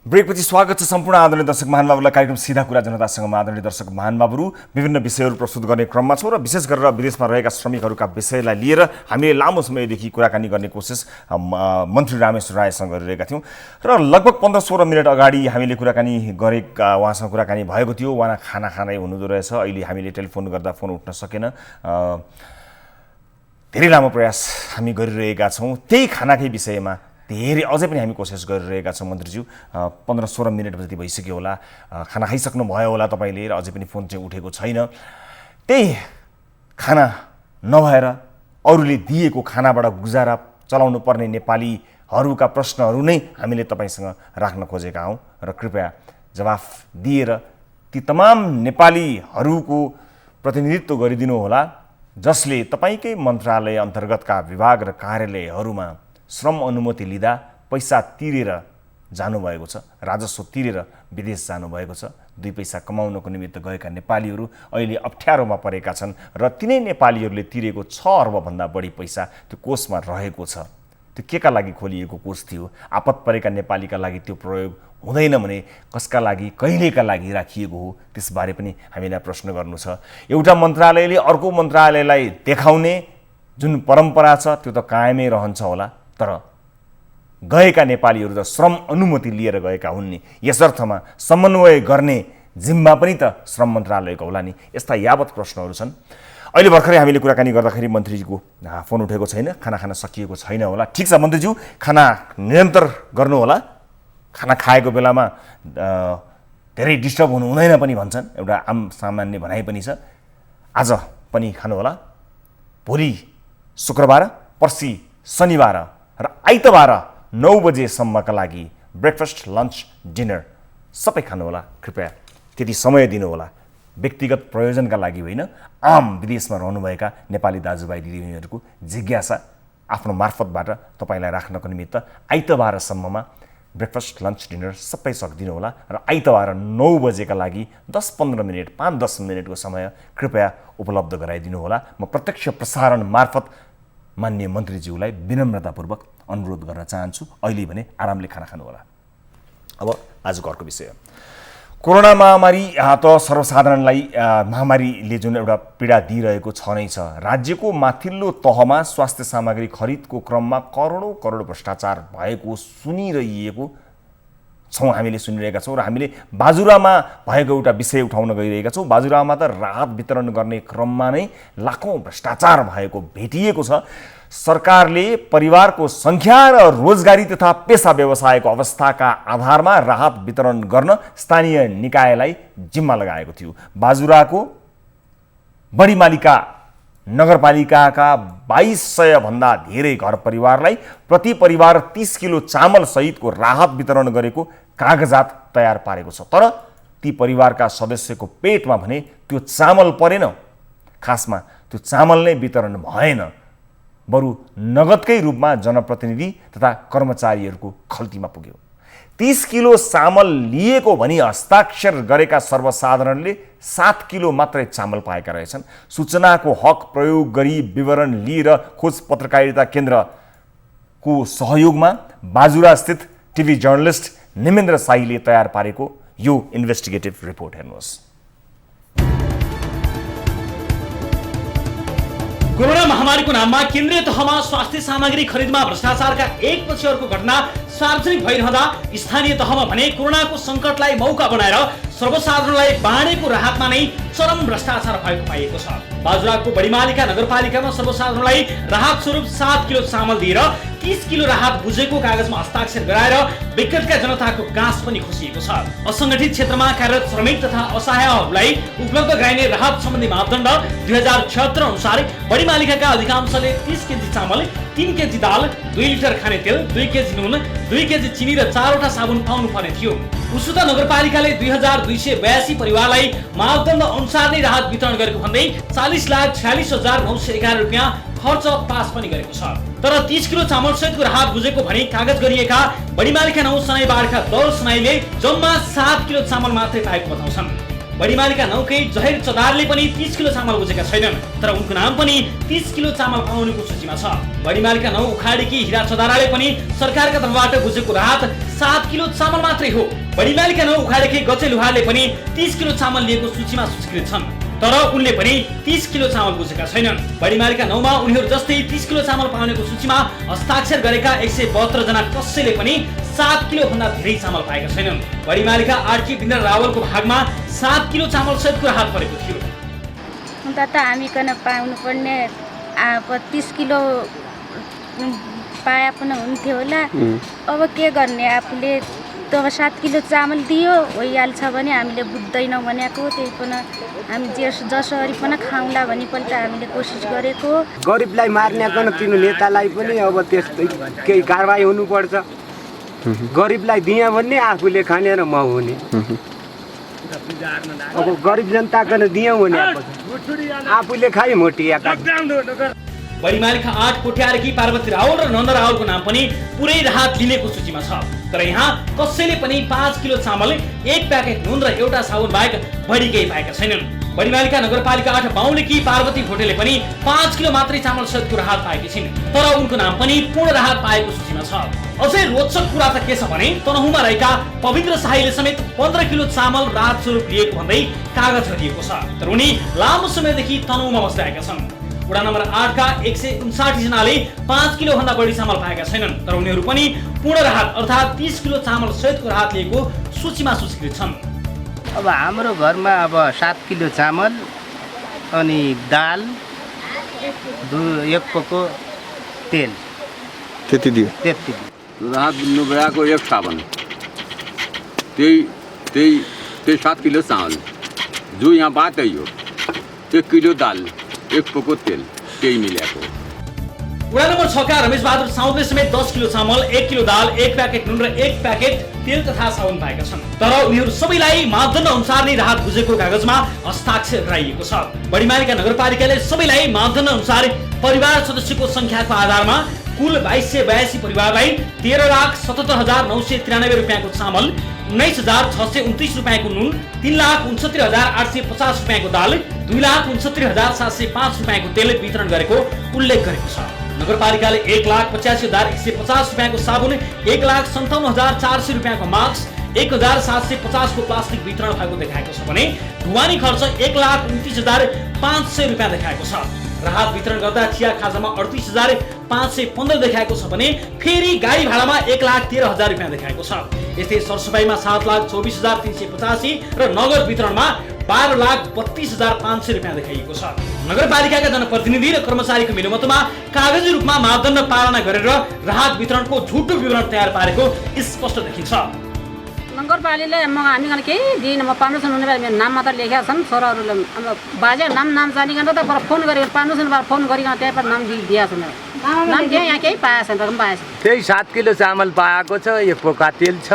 ब्रेकपछि स्वागत छ सम्पूर्ण आदरणीय दर्शक महानुभावहरूलाई कार्यक्रम सिधा कुरा जनतासँग। आदरणीय दर्शक महानुभावहरू, विभिन्न विषयहरू प्रस्तुत गर्ने क्रममा छौँ र विशेष गरेर विदेशमा रहेका श्रमिकहरूका विषयलाई लिएर हामीले लामो समयदेखि कुराकानी गर्ने कोसिस मन्त्री रामेश्वर रायसँग गरिरहेका थियौँ र लगभग 15-16 मिनट अगाडि हामीले कुराकानी गरेका उहाँसँग कुराकानी भएको थियो। उहाँ खाना खाँदै हुनुहुँदो रहेछ। अहिले हामीले टेलिफोन गर्दा फोन उठ्न सकेन। धेरै लामो प्रयास हामी गरिरहेका छौँ त्यही खानाकै विषयमा। धेरै अझै पनि हामी कोसिस गरिरहेका छौँ मन्त्रीज्यू। 15-16 मिनट जति भइसक्यो होला, खाना खाइसक्नु भयो होला तपाईँले, र अझै पनि फोन चाहिँ उठेको छैन। त्यही खाना नभएर अरूले दिएको खानाबाट गुजारा चलाउनु पर्ने नेपालीहरूका प्रश्नहरू नै हामीले तपाईँसँग राख्न खोजेका हौँ र कृपया जवाफ दिएर ती तमाम नेपालीहरूको प्रतिनिधित्व गरिदिनु होला जसले तपाईँकै मन्त्रालय अन्तर्गतका विभाग र कार्यालयहरूमा श्रम अनुमति लिँदा पैसा तिरेर जानुभएको छ, राजस्व तिरेर विदेश जानुभएको छ। 2 पैसा कमाउनको निमित्त गएका नेपालीहरू अहिले अप्ठ्यारोमा परेका छन् र तिनै नेपालीहरूले तिरेको 6 अर्बभन्दा बढी पैसा त्यो कोषमा रहेको छ। त्यो केका लागि खोलिएको कोष थियो? आपत परेका नेपालीका लागि त्यो प्रयोग हुँदैन भने कसका लागि कहिलेका लागि राखिएको हो? त्यसबारे पनि हामीलाई प्रश्न गर्नु छ। एउटा मन्त्रालयले अर्को मन्त्रालयलाई देखाउने जुन परम्परा छ त्यो त कायमै रहन्छ होला, तर गएका नेपालीहरू त श्रम अनुमति लिएर गएका हुन् नि। यसर्थमा समन्वय गर्ने जिम्मा पनि त श्रम मन्त्रालयको होला नि। यस्ता यावत प्रश्नहरू छन्। अहिले भर्खरै हामीले कुराकानी गर्दाखेरि मन्त्रीजीको फोन उठेको छैन, खाना खान सकिएको छैन होला। ठिक छ मन्त्रीज्यू, खाना निरन्तर गर्नु होला। खाना खाएको बेलामा धेरै डिस्टर्ब हुनु हुँदैन पनि भन्छन्, एउटा आम सामान्य भनाइ पनि छ। आज पनि खानु होला। भोलि शुक्रबार, पर्सि शनिबार र आइतबार 9 बजेसम्मका लागि ब्रेकफास्ट, लन्च, डिनर सबै खानु होला। कृपया त्यति समय दिनु होला। व्यक्तिगत प्रयोजनका लागि होइन, आम विदेशमा रहनुभएका नेपाली दाजुभाइ दिदीबहिनीहरूको जिज्ञासा आफ्नो मार्फतबाट तपाईँलाई राख्नको निमित्त आइतबारसम्ममा ब्रेकफास्ट, लन्च, डिनर सबै सकिदिनु होला। र आइतबार 9 बजेका लागि 10-15 मिनट, 5-10 मिनटको समय कृपया उपलब्ध गराइदिनु होला। म प्रत्यक्ष प्रसारण मार्फत माननीय मन्त्रीज्यूलाई विनम्रतापूर्वक अनुरोध गर्न चाहन्छु। अहिले भने आरामले खाना खानु होला। अब आजको अर्को विषय, कोरोना महामारी त सर्वसाधारणलाई महामारीले जुन एउटा पीडा दिइरहेको छ नै छ। राज्यको माथिल्लो तहमा स्वास्थ्य सामग्री खरिदको क्रममा करोडौँ करोड भ्रष्टाचार भएको सुनिरहेको छौँ, हामीले सुनिरहेका छौँ र हामीले बाजुरामा भएको एउटा विषय उठाउन गइरहेका छौँ। बाजुरामा त राहत वितरण गर्ने क्रममा नै लाखौँ भ्रष्टाचार भएको भेटिएको छ। सरकारले परिवारको सङ्ख्या र रोजगारी तथा पेसा व्यवसायको अवस्थाका आधारमा राहत वितरण गर्न स्थानीय निकायलाई जिम्मा लगाएको थियो। बाजुराको बढीमालिका नगरपालिकाका 2200 भन्दा धेरै घर परिवारलाई प्रति परिवार 30 किलो चामल सहितको राहत वितरण गरेको कागजात तयार पारेको छ। तर ती परिवारका सदस्यको पेटमा भने त्यो चामल परेन। खासमा त्यो चामल नै वितरण भएन, बरु नगदकै रूपमा जनप्रतिनिधि तथा कर्मचारीहरूको खल्तीमा पुग्यो। 30 किलो चामल लिएको भनी हस्ताक्षर गरेका सर्वसाधारणले 7 किलो मात्रै चामल पाएका रहेछन्। सूचनाको हक प्रयोग गरी विवरण लिएर खोज पत्रकारिता केन्द्रको सहयोगमा बाजुरास्थित टिभी जर्नलिस्ट निमेन्द्र शाहीले तयार पारेको यो इन्भेस्टिगेटिभ रिपोर्ट हेर्नुहोस्। कोरोना महामारीको नाममा केन्द्रीय तहमा स्वास्थ्य सामग्री खरिदमा भ्रष्टाचारका एकपछि अर्को घटना सार्वजनिक भइरहँदा स्थानीय तहमा भने कोरोनाको सङ्कटलाई मौका बनाएर सर्वसाधारणलाई बाँडेको राहतमा नै चरम भ्रष्टाचार भएको पाइएको छ। बाजुराको बडीमालिका नगरपालिकामा सर्वसाधारणलाई राहत स्वरूप 7 किलो चामल दिएर 30 किलो राहत बुझेको कागजमा हस्ताक्षर गराएर विकटका जनताको गाँस पनि खुसिएको छ। असङ्गठित क्षेत्रमा कार्यरत श्रमिक तथा असहायहरूलाई उपलब्ध गराइने राहत सम्बन्धी मापदण्ड 2076 अनुसार बडीमालिकाका अधिकांशले 30 केजी चामल, 3 केजी दाल, 2 लिटर खाने तेल, 2 केजी नुन, 2 केजी चिनी र 4 वटा साबुन पाउनु पर्ने थियो। उसुता नगरपालिकाले 2282 परिवारलाई मापदण्ड अनुसार नै राहत वितरण गरेको भन्दै 40,46,911 रुपियाँ खर्च पास पनि गरेको छ। तर 30 किलो चामल सहितको राहत बुझेको भनी कागज गरिएका बडीमालिका 9 सनाईबारका 10 सनाईले जम्मा 7 किलो चामल मात्रै पाएको बताउँछन्। बडीमालिका 9 कै जहिर चदारले पनि 30 किलो चामल बुझेका छैनन्, तर उनको नाम पनि 30 किलो चामल पाउनेको सूचीमा छ। बडीमालिका 9 उखाडीकी हिरा चदाराले पनि सरकारका तर्फबाट बुझेको राहत 7 किलो चामल मात्रै हो। बडीमालिका 9 उखाडीकी गचे लुहारले पनि 30 किलो चामल लिएको सूचीमा सूचीकृत छन्, तर उनले पनि 30 किलो चामल बुझेका छैनन्। बडीमालिका 9 मा उनीहरू जस्तै 30 किलो चामल पाउनेको सूचीमा हस्ताक्षर गरेका 172 जना कसैले पनि 7 किलो भन्दा धेरै चामल पाएका छैनन्। बडीमालिका 8 की बिन्द्र रावलको भागमा 7 किलो चामल सहितको राहत परेको थियो। हुन त हामी कन पाउनु पर्ने 30 किलो पाए पनि हुन्थ्यो होला। अब के गर्ने, आफूले तब 7 किलो चामल दियो भइहाल्छ भने हामीले बुझ्दैनौँ भनेको, त्यही पनि हामी जसरी पनि खाउँला भनिपल्ट हामीले कोसिस गरेको। गरिबलाई मार्नेकन तिनीहरू नेतालाई पनि अब त्यस्तै केही कारवाही हुनुपर्छ। गरिबलाई दिएँ भने आफूले खाने र म हुने। अब गरिब जनताकन दियौँ भने आफूले खाइ मोटिया। बडीमालिका 8 कोट्यारकी पार्वती रावल र नन्द रावलको नाम पनि पुरै राहत लिनेको सूचीमा छ, तर यहाँ कसैले पनि 5 किलो चामल, 1 प्याकेट नुन र एउटा साबुन बाहेक बढी केही पाएका छैनन्। बडीमालिका नगरपालिका 8 बाहुलीकी पार्वती भोटेले पनि 5 किलो मात्रै चामल सहितको राहत पाएकी छिन्, तर उनको नाम पनि पूर्ण राहत पाएको सूचीमा छ। अझै रोचक कुरा त के छ भने तनहुँमा रहेका पवित्र शाहीले समेत 15 किलो चामल राहत स्वरूप लिएको भन्दै कागज गरिएको छ, तर उनी लामो समयदेखि तनहुँमा बस्दै आएका छन्। वडा नम्बर 8 का 159 जनाले 5 किलो भन्दा बढी चामल पाएका छैनन्, तर उनीहरू पनि पूर्ण राहत अर्थात् 30 किलो चामल सहितको राहत लिएको सूचीमा सूचीकृत छन्। अब हाम्रो घरमा अब 7 किलो चामल अनि दाल, 1 पोको तेल त्यति दियो। राहत नुबराको 1 साबुन, त्यही 7 किलो चावल, जो यहाँ बात है यो 1 किलो दाल, 1 पोको तेल, त्यही मिलाएको। वडा नम्बर 6 का रमेश बहादुर साउदले समेत 10 किलो चामल, 1 किलो दाल, 1 प्याकेट नुन र 1 प्याकेट तेल तथा साबुन पाएका छन्, तर उनीहरू सबैलाई मापदण्ड अनुसार नै राहत बुझेको कागजमा हस्ताक्षर गराइएको छ। बडीमालिका नगरपालिकाले सबैलाई मापदण्ड अनुसार परिवार सदस्यको संख्याको आधारमा कुल 2282 परिवारलाई 13,77,993 रुपियाँको चामल, 19,629 रुपियाँको नुन, 3,69,850 रुपियाँको दाल, 2,69,705 रुपियाँको तेल वितरण गरेको उल्लेख गरेको छ। नगरपालिकाले 1,85,150 रुपियाँको साबुन, 1,57,400 रुपियाँको मास्क, 1,750 को प्लास्टिक वितरण भएको देखाएको छ भने ढुवानी खर्च 1,29,500 रुपियाँ देखाएको छ। राहत वितरण गर्दा चिया खाजामा 38,515 देखाएको छ भने फेरि गाडी भाडामा 1,13,000 रुपियाँ देखाएको छ। यस्तै सरसफाइमा 7,24,385 र नगद वितरणमा 12,32,500 रुपियाँ देखाइएको छ। नगरपालिकाका जनप्रतिनिधि र कर्मचारीको मिलोमतोमा कागजी रूपमा मापदण्ड पालना गरेर राहत वितरणको झुटो विवरण तयार पारेको स्पष्ट देखिन्छ। नगरपालिकाले हामी केही दिन पार्मिसन हुने मेरो नाम मात्र लेखेका छन्। छोराहरूले बाजे नाम जानिकन त पर फोन गरेर पार्मिसन फोन गरिकन त्यहाँ पर नाम दिएका छन्। नाम दिए यहाँ केही पाएछ रकम पाएछ। त्यही 7 किलो चामल पाएको छ, 1 पोका तेल छ,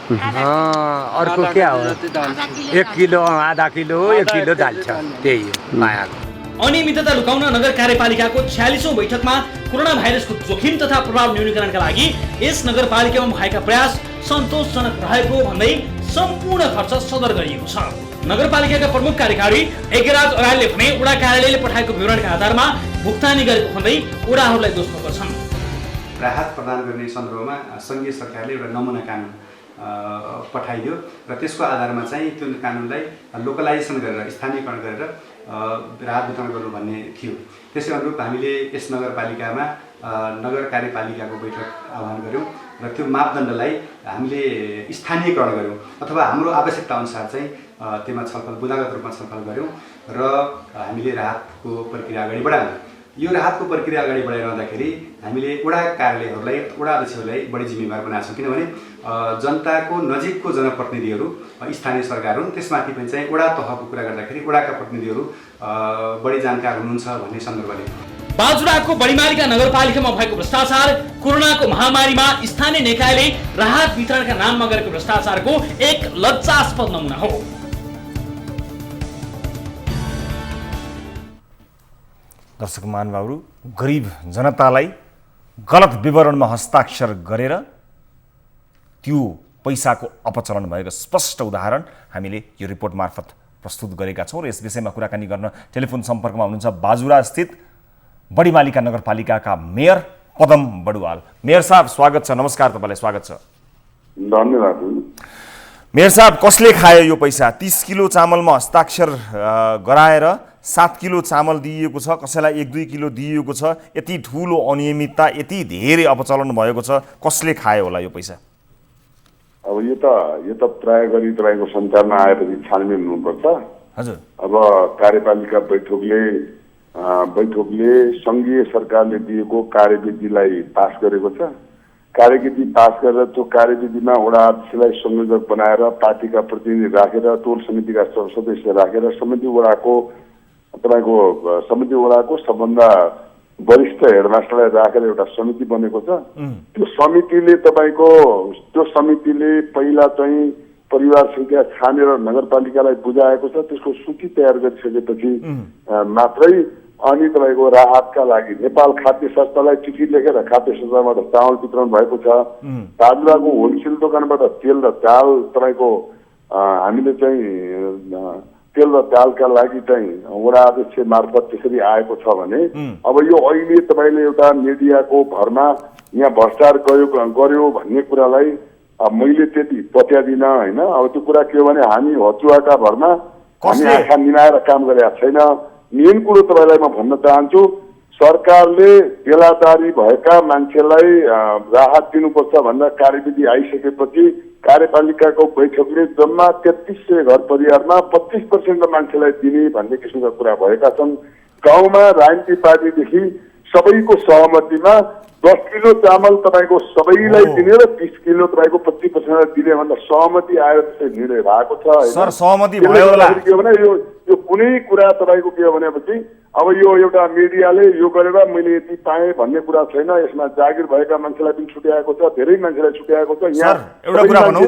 अर्को क्या हो 1 किलो, आधा किलो, 1 किलो दाल छ, त्यही पाएको। अनियमितता लुकाउन नगर कार्यपालिकाको 46औं बैठकमा कोरोना भाइरसको जोखिम तथा प्रभाव न्यूनीकरणका लागि यस नगरपालिकामा भएका प्रयास सन्तोषजनक रहेको भन्दै सम्पूर्ण खर्च सदर गरिएको छ। नगरपालिकाका प्रमुख कार्यकारी यज्ञराज अरालले भने वडा कार्यालयले पठाएको विवरणका आधारमा भुक्तानी गरेको भन्दै वडाहरूलाई दोष गर्छन्। राहत प्रदान गर्ने सन्दर्भमा सङ्घीय सरकारले एउटा नमुना कानुन पठाइयो र त्यसको आधारमा चाहिँ त्यो कानुनलाई लोकलाइजेसन गरेर स्थानीयकरण गरेर राहत वितरण गर्नु भन्ने थियो। त्यसै अनुरूप हामीले यस नगरपालिकामा नगर कार्यपालिकाको बैठक आह्वान गऱ्यौँ र त्यो मापदण्डलाई हामीले स्थानीयकरण गऱ्यौँ अथवा हाम्रो आवश्यकता अनुसार चाहिँ त्यसमा छलफल बुदागत रूपमा छलफल गऱ्यौँ र हामीले राहतको प्रक्रिया अगाडि बढायौँ। यो राहतको प्रक्रिया अगाडि बढाइरहँदाखेरि हामीले वडा कार्यालयहरूलाई वडा अध्यक्षहरूलाई बढी जिम्मेवार बनाएको छौँ, किनभने जनताको नजिकको जनप्रतिनिधिहरू स्थानीय सरकार हुन्, त्यसमाथि पनि चाहिँ वडा तहको कुरा गर्दाखेरि वडाका प्रतिनिधिहरू बढी जानकार हुनुहुन्छ भन्ने सन्दर्भले बाजुराको बडीमालिका नगरपालिकामा भएको भ्रष्टाचार कोरोनाको महामारीमा स्थानीय निकायले राहत वितरणका नाममा गरेको भ्रष्टाचारको एक लज्जास्पद नमुना हो। दर्शक महानुभावहरू, गरिब जनतालाई गलत विवरणमा हस्ताक्षर गरेर त्यो पैसाको अपचलन भएको स्पष्ट उदाहरण हामीले यो रिपोर्ट मार्फत प्रस्तुत गरेका छौँ र यस विषयमा कुराकानी गर्न टेलिफोन सम्पर्कमा हुनुहुन्छ बाजुरा स्थित बडीमालिका नगरपालिकाका मेयर पदम बडुवाल। मेयर साहब स्वागत छ। नमस्कार, तपाईँलाई स्वागत छ। धन्यवाद। मेयर साहब, कसले खायो यो पैसा? 30 किलो चामलमा हस्ताक्षर गराएर 7 किलो चामल दिइएको छ, कसैलाई 1-2 किलो दिइएको छ। यति ठुलो अनियमितता, यति धेरै अपचलन भएको छ, कसले खायो होला यो पैसा? अब यो त प्राय गरी तपाईँको सञ्चारमा आएपछि छानबिन हुनुपर्छ। हजुर। अब कार्यपालिका बैठकले सङ्घीय सरकारले दिएको कार्यविधिलाई पास गरेको छ। कार्यविधि पास गरेर त्यो कार्यविधिमा वडा अध्यक्षलाई संयोजक बनाएर पार्टीका प्रतिनिधि राखेर टोल समितिका सदस्य राखेर समिति वडाको सबभन्दा वरिष्ठ हेडमास्टरलाई राखेर एउटा समिति बनेको छ। त्यो समितिले पहिला चाहिँ परिवार संख्या छानेर नगरपालिकालाई बुझाएको छ। त्यसको सूची तयार गरिसकेपछि मात्रै अनि तपाईँको राहतका लागि नेपाल खाद्य संस्थालाई चिठी लेखेर खाद्य संस्थाबाट चामल वितरण भएको छ। बाजुराको होलसेल दोकानबाट तेल र दाल तपाईँको हामीले चाहिँ तेल र दालका लागि चाहिँ वडा अध्यक्ष मार्फत त्यसरी आएको छ भने अब यो अहिले तपाईँले एउटा मिडियाको भरमा यहाँ भ्रष्टाचार गर्यो भन्ने कुरालाई मैले त्यति पत्यादिनँ होइन। अब त्यो कुरा के हो भने हामी हचुवाका भरमा हामी आँखा निमाएर काम गरेका छैन। मेन कुरो तपाईँलाई म भन्न चाहन्छु, सरकारले बेलादारी भएका मान्छेलाई राहत दिनुपर्छ भनेर कार्यविधि आइसकेपछि कार्यपालिकाको बैठकले जम्मा 3300 घर परिवारमा 25% मान्छेलाई दिने भन्ने किसिमका कुरा भएका छन्। गाउँमा राजनीति पार्टीदेखि सबैको सहमतिमा 10 किलो चामल तपाईँको सबैलाई दिने र 20 किलो तपाईँको 25% दिने भनेर सहमति आएर त्यसै निर्णय भएको छ। सर, सहमति भयो होला। के हो भने यो कुनै कुरा तपाईँको के हो भनेपछि अब यो एउटा मिडियाले यो गरेर मैले यति पाएँ भन्ने कुरा छैन। यसमा जागिर भएका मान्छेलाई पनि छुट्याएको छ, धेरै मान्छेलाई छुट्याएको छ। सर, एउटा कुरा भनौँ,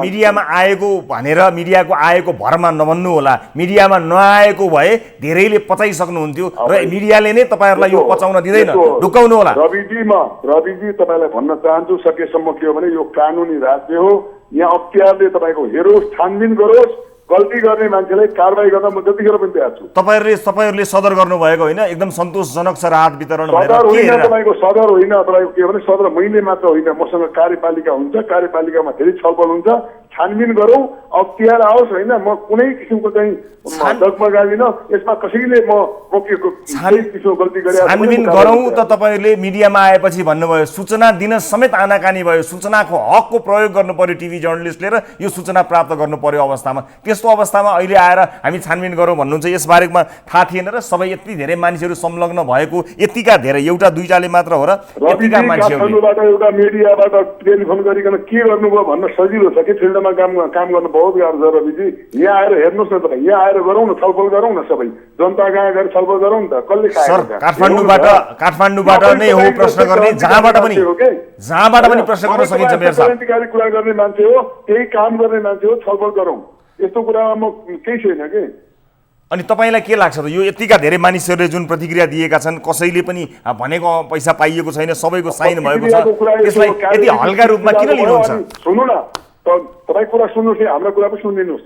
मिडियामा आएको भनेर मिडियाको आएको भरमा नभन्नु होला। मिडियामा नआएको भए धेरैले पचाइसक्नुहुन्थ्यो र मिडियाले नै तपाईँहरूलाई यो पचाउन दिँदैन, ढुकाउनु होला। रविजी तपाईँलाई भन्न चाहन्छु, सकेसम्म के हो भने यो कानुनी राज्य हो। यहाँ अख्तियारले तपाईँको हेरोस्, छानबिन गरोस्, गल्ती गर्ने मान्छेलाई कारबाही गर्न म जतिखेर पनि तयार छु। तपाईँहरूले सदर गर्नुभएको होइन? एकदम सन्तोषजनक छ राहत वितरण भनेर। सदर होइन तपाईँको, सदर होइन तपाईँको के भने सदर मैले मात्र होइन, मसँग कार्यपालिका हुन्छ, कार्यपालिकामा धेरै छलफल हुन्छ, छानबिन गरौँ, अख्तियार आओस् होइन। म कुनै किसिमको चाहिँ डगमगादिनँ यसमा, कसैले म गल्ती गरे छानबिन गरौँ त तपाईँहरूले मिडियामा आएपछि भन्नुभयो, सूचना दिन समेत आनाकानी भयो। सूचनाको हकको प्रयोग गर्नु पर्यो टिभी जर्नलिस्टले र यो सूचना प्राप्त गर्नु पर्यो अवस्थामा। त्यस्तो अवस्थामा अहिले आएर हामी छानबिन गरौँ भन्नुहुन्छ, यसबारेमा थाहा थिएन र सबै यति धेरै मान्छेहरू संलग्न भएको, यतिका धेरै, एउटा दुईटाले मात्र हो र यतिका मान्छेहरूबाट एउटा मिडियाबाट टेलिफोन गरिकन के गर्नुभयो भन्न सजिलो छ कि फिल्डमा काम गर्न बहुत गाह्रो छ। रविजी, यहाँ आएर हेर्नुहोस् न, तपाईँ यहाँ आएर गरौँ न, छलफल गरौँ न, सबै जनता कहाँ गएर छलफल गरौँ न त। कसले खाएको? काठमाडौँबाट नै हो प्रश्न गर्ने, जहाँबाट पनि प्रश्न गर्न सकिन्छ। मेयर साहब, क्रान्तिकारी कुरा गर्ने मान्छे हो, त्यही काम गर्ने मान्छे हो, छलफल गरौँ। यस्तो कुरामा म केही छैन कि। अनि तपाईँलाई के लाग्छ त, यो यतिका धेरै मानिसहरूले जुन प्रतिक्रिया दिएका छन्, कसैले पनि भनेको पैसा पाइएको छैन, सबैको साइन भएको छ, त्यसलाई यति हल्का रूपमा किन लिनुहुन्छ? सुन्नु न, तपाईँ कुरा सुन्नुहोस्, हाम्रो कुरा पनि सुनिदिनुहोस्।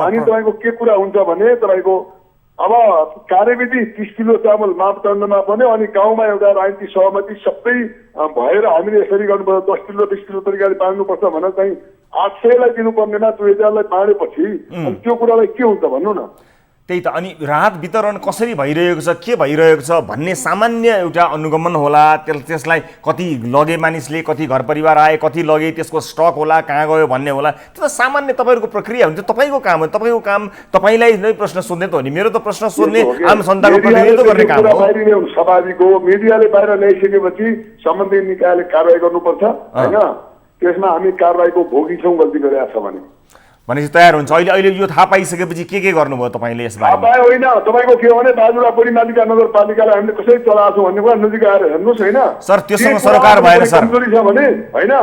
अनि तपाईँको के कुरा हुन्छ भने तपाईँको अब कार्यविधि 30 किलो चामल मापदण्डमा बन्यो, अनि गाउँमा एउटा राजनीतिक सहमति सबै भएर हामीले यसरी गर्नुपर्छ, 10 किलो 20 किलो तरिकाले पाल्नुपर्छ भनेर चाहिँ 800 लाई दिनुपर्नेमा 2000 लाई बाँडेपछि अनि त्यो कुरालाई के हुन्छ भन्नु न। त्यही त, अनि राहत वितरण कसरी भइरहेको छ, के भइरहेको छ भन्ने सामान्य एउटा अनुगमन होला। त्यसलाई कति लगे मानिसले, कति घर परिवार आए, कति लगे, त्यसको स्टक होला, कहाँ गयो भन्ने होला। त्यो त सामान्य तपाईँहरूको प्रक्रिया हुन्छ, तपाईँको काम हो। तपाईँको काम तपाईँलाई नै प्रश्न सोध्ने त हो नि, मेरो त प्रश्न सोध्ने आम जनताको प्रतिनिधित्व गर्ने काम हो। स्वाभाविक हो, मिडियाले बाहिर ल्याइसकेपछि सम्बन्धित निकायले कारबाही गर्नुपर्छ होइन। त्यसमा हामी कारबाहीको भोगी छौँ गल्ती गरेका छ भनेपछि तयार हुन्छ। अहिले यो थाहा पाइसकेपछि के गर्नुभयो तपाईँले यसबारे? थाहा पायो होइन, तपाईँको के हो भने बाजुरा परिमालिका नगरपालिकालाई हामीले कसरी चलाएको छौँ भन्ने कुरा नजिक आएर हेर्नुहोस् होइन। सर त्योसँग सरोकार भएन सर। कमजोरी छ भने होइन,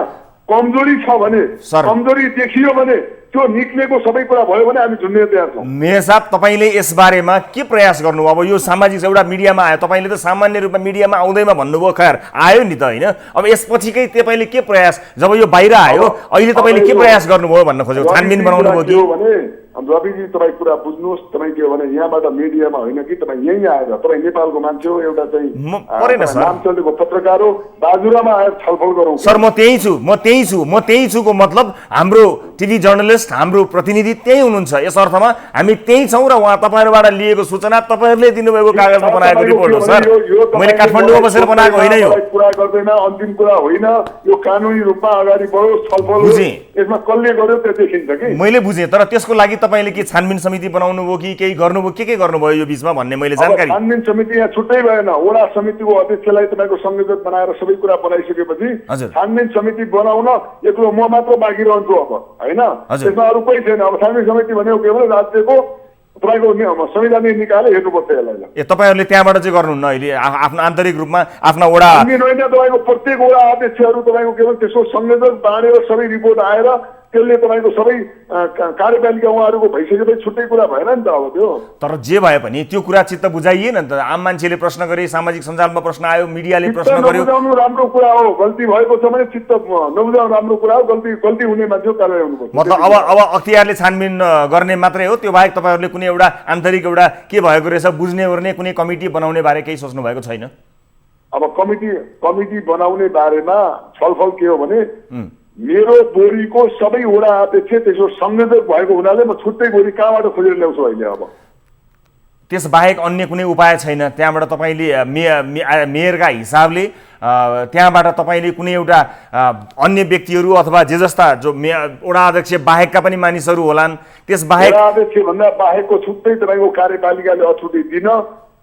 कमजोरी छ भने, कमजोरी देखियो भने त्यो निक्लेको सबै कुरा भयो भने हामी झुन्ने तयार छौँ। मेयर साहब, तपाईँले यसबारेमा के प्रयास गर्नुभयो? अब यो सामाजिक एउटा मिडियामा आयो, तपाईँले त सामान्य रूपमा मिडियामा आउँदैमा भन्नुभयो, खैर आयो नि त होइन। अब यसपछिकै तपाईँले के प्रयास, जब यो बाहिर आयो अहिले तपाईँले के प्रयास गर्नुभयो भन्न खोजेको? छानबिन बनाउनु भयो कि? रविजी तपाईँ कुरा बुझ्नुहोस्, तपाईँ के हो भने यहाँबाट मिडियामा होइन कि तपाईँ यहीँ आएर, तपाईँ नेपालको मान्छे हो, एउटा चाहिँ नाम चलेको पत्रकार हो, बाजुरामा आएर छलफल गरौँ। सर म त्यही छु को मतलब हाम्रो टिभी जर्नलिस्ट, हाम्रो प्रतिनिधि त्यही हुनुहुन्छ। यस अर्थमा हामी त्यही छौँ र उहाँ तपाईँहरूबाट लिएको सूचना तपाईँहरूले दिनुभएको कागजमा बनाएको रिपोर्ट हो सर। मैले काठमाडौँमा बसेर बनाएको होइन यो। कुरा गर्दैन, अन्तिम कुरा होइन, यो कानुनी रूपमा अगाडि बढोस्, छलफल बुझेँ। यसमा कसले गर्यो त्यो देखिन्छ कि। मैले बुझेँ, तर त्यसको लागि तपाईँले के छानबिन समिति बनाउनु भयो कि केही गर्नुभयो, के गर्नुभयो यो बिचमा भन्ने मैले जानकारी। छानबिन समिति यहाँ छुट्टै भएन, वडा समितिको अध्यक्षलाई तपाईँको संयोजक बनाएर सबै कुरा बनाइसकेपछि छानबिन समिति बनाउन एक्लो म मात्र बाँकी रहन्छु अब होइन। त्यसमा अरू कोही छैन। अब छानबिन समिति भनेको के भने राज्यको तपाईँको संवैधानिक निकायले हेर्नुपर्छ यसलाई। तपाईँहरूले त्यहाँबाट चाहिँ गर्नुहुन्न अहिले आफ्नो आन्तरिक रूपमा आफ्ना वडा तपाईँको प्रत्येक वडा अध्यक्षहरू तपाईँको के भन्छ त्यसको संयोजक बाँडेर सबै रिपोर्ट आएर त्यसले तपाईँको सबै कार्यपालिका उहाँहरूको भइसकेपछि छुट्टै कुरा भएन नि त अब त्यो। तर जे भए पनि त्यो कुरा चित्त बुझाइए न त। आम मान्छेले प्रश्न गरे, सामाजिक सञ्जालमा प्रश्न आयो, मिडियाले प्रश्न गर्यो। नबुझाउनु राम्रो कुरा हो, गल्ती भएको छ भने चित्त नबुझाउनु राम्रो कुरा हो, गल्ती हुने मान्छे कारबाही हुनुपर्छ। मतलब अब अख्तियारले छानबिन गर्ने मात्रै हो, त्यो बाहेक तपाईँहरूले कुनै एउटा आन्तरिक एउटा के भएको रहेछ बुझ्ने ओर्ने कुनै कमिटी बनाउने बारे केही सोच्नु भएको छैन? अब कमिटी बनाउने बारेमा छलफल के हो भने मेरो बोरीको सबै वडा अध्यक्ष त्यसको संयोजक भएको हुनाले म छुट्टै बोरी कहाँबाट खोजेर ल्याउँछु अहिले। अब त्यसबाहेक अन्य कुनै उपाय छैन? त्यहाँबाट तपाईँले मेयरका हिसाबले त्यहाँबाट तपाईँले कुनै एउटा अन्य व्यक्तिहरू अथवा जे जस्ता जो वडा अध्यक्ष बाहेकका पनि मानिसहरू होलान्, त्यसबाहेक वडा अध्यक्ष भन्दा बाहेकको छुट्टै तपाईँको कार्यपालिकाले अथोरिटी दिन,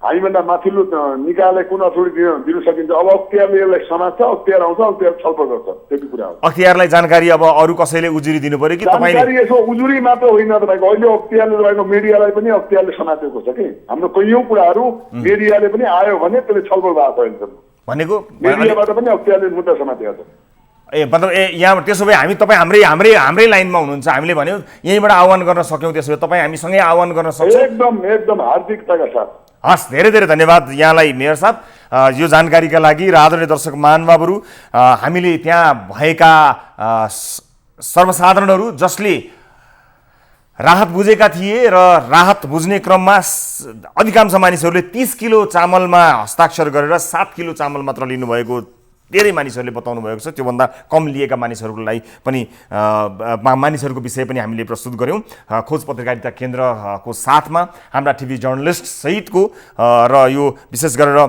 हामीभन्दा माथिल्लो निकायलाई कुन अथोरिटी दिन सकिन्छ। अब अख्तियारले यसलाई समात्छ, अख्तियार आउँछ, अख्तियार छलफल गर्छ, त्यति कुरा हो। अख्तियारलाई जानकारी अब अरू कसैले उजुरी दिनु पर्यो कि तपाईँले? जानकारी यसो उजुरी मात्र होइन, तपाईँको अहिले अख्तियारले तपाईँको मिडियालाई पनि अख्तियारले समातेको छ कि हाम्रो कैयौँ कुराहरू मिडियाले पनि आयो भने त्यसले छलफल भएको छ भनेको मिडियाबाट पनि अख्तियारले मुद्दा समातेको छ। मतलब यहाँ त्यसो भए तपाईँ हाम्रै लाइनमा हुनुहुन्छ, हामीले भन्यो यहीँबाट आह्वान गर्न सक्यौँ, त्यसो भए तपाईँ हामीसँगै आह्वान गर्न सक्छौँ। एकदम हार्दिकताका साथ। हस्, धेरै धेरै धन्यवाद यहाँलाई मेयर साहब यो जानकारीका लागि। र आदरणीय दर्शक महानुभावहरू, हामीले त्यहाँ भएका सर्वसाधारणहरू जसले राहत बुझेका थिए र राहत बुझ्ने क्रममा अधिकांश मानिसहरूले 30 किलो चामलमा हस्ताक्षर गरेर 7 किलो चामल मात्र लिनुभएको धेरै मानिसहरूले बताउनु भएको छ। त्योभन्दा कम लिएका मानिसहरूलाई पनि मानिसहरूको विषय पनि हामीले प्रस्तुत गऱ्यौँ खोज पत्रकारिता केन्द्रको साथमा हाम्रा टिभी जर्नलिस्ट सहितको र यो विशेष गरेर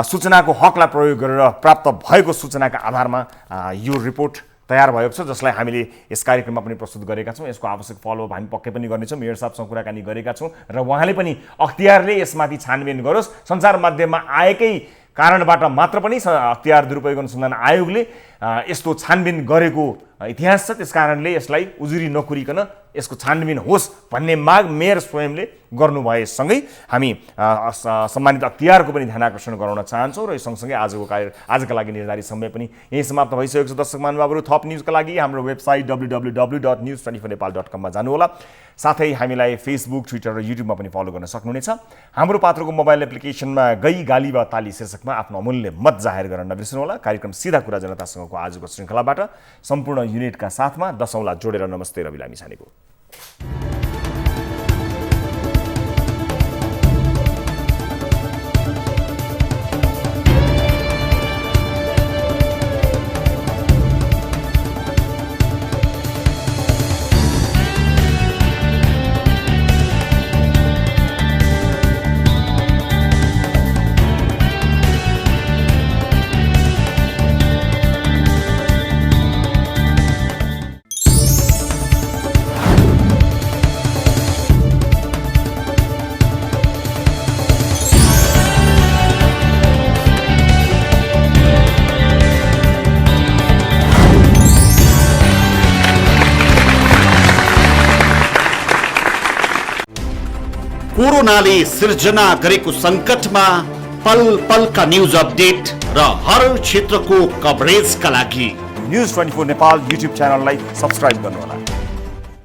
सूचनाको हकलाई प्रयोग गरेर प्राप्त भएको सूचनाका आधारमा यो रिपोर्ट तयार भएको छ, जसलाई हामीले यस कार्यक्रममा पनि प्रस्तुत गरेका छौँ। यसको आवश्यक फलोअप हामी पक्कै पनि गर्नेछौँ। मेयर साहबसँग कुराकानी गरेका छौँ र उहाँले पनि अख्तियारले यसमाथि छानबिन गरोस्। सञ्चार माध्यममा आएकै कारणबाट मात्र पनि अख्तियार दुरुपयोग अनुसन्धान आयोगले यस्तो छानबिन गरेको इतिहास छ, त्यस कारणले यसलाई उजुरी नकुरिकन यसको छानबिन होस् भन्ने माग मेयर स्वयंले गर्नुभएसँगै हामी सम्मानित अख्तियारको पनि ध्यान आकर्षण गराउन चाहन्छौँ। र यो सँगसँगै आजका लागि निर्धारित समय पनि यही समाप्त भइसकेको छ। दर्शक महानुभावहरू, थप न्युजका लागि हाम्रो वेबसाइट www.news24nepal.com मा जानुहोला। साथै हामीलाई फेसबुक, ट्विटर र युट्युबमा पनि फलो गर्न सक्नुहुनेछ। हाम्रो पात्रको मोबाइल एप्लिकेसनमा गई गाली वा ताली शीर्षकमा आफ्नो अमूल्य मत जाहेर गर्न नबिर्सनुहोला। कार्यक्रम सिधा कुरा जनतासँगको आजको श्रृङ्खलाबाट सम्पूर्ण युनिटका साथमा दशौँलाई जोडेर नमस्ते रवि लामिछानेको। कोरोनाले सिर्जना गरेको सङ्कटमा पल पलका न्युज अपडेट र हर क्षेत्रको कभरेजका लागि न्युज 24 नेपाल युट्युब च्यानललाई सब्स्क्राइब गर्नुहोला।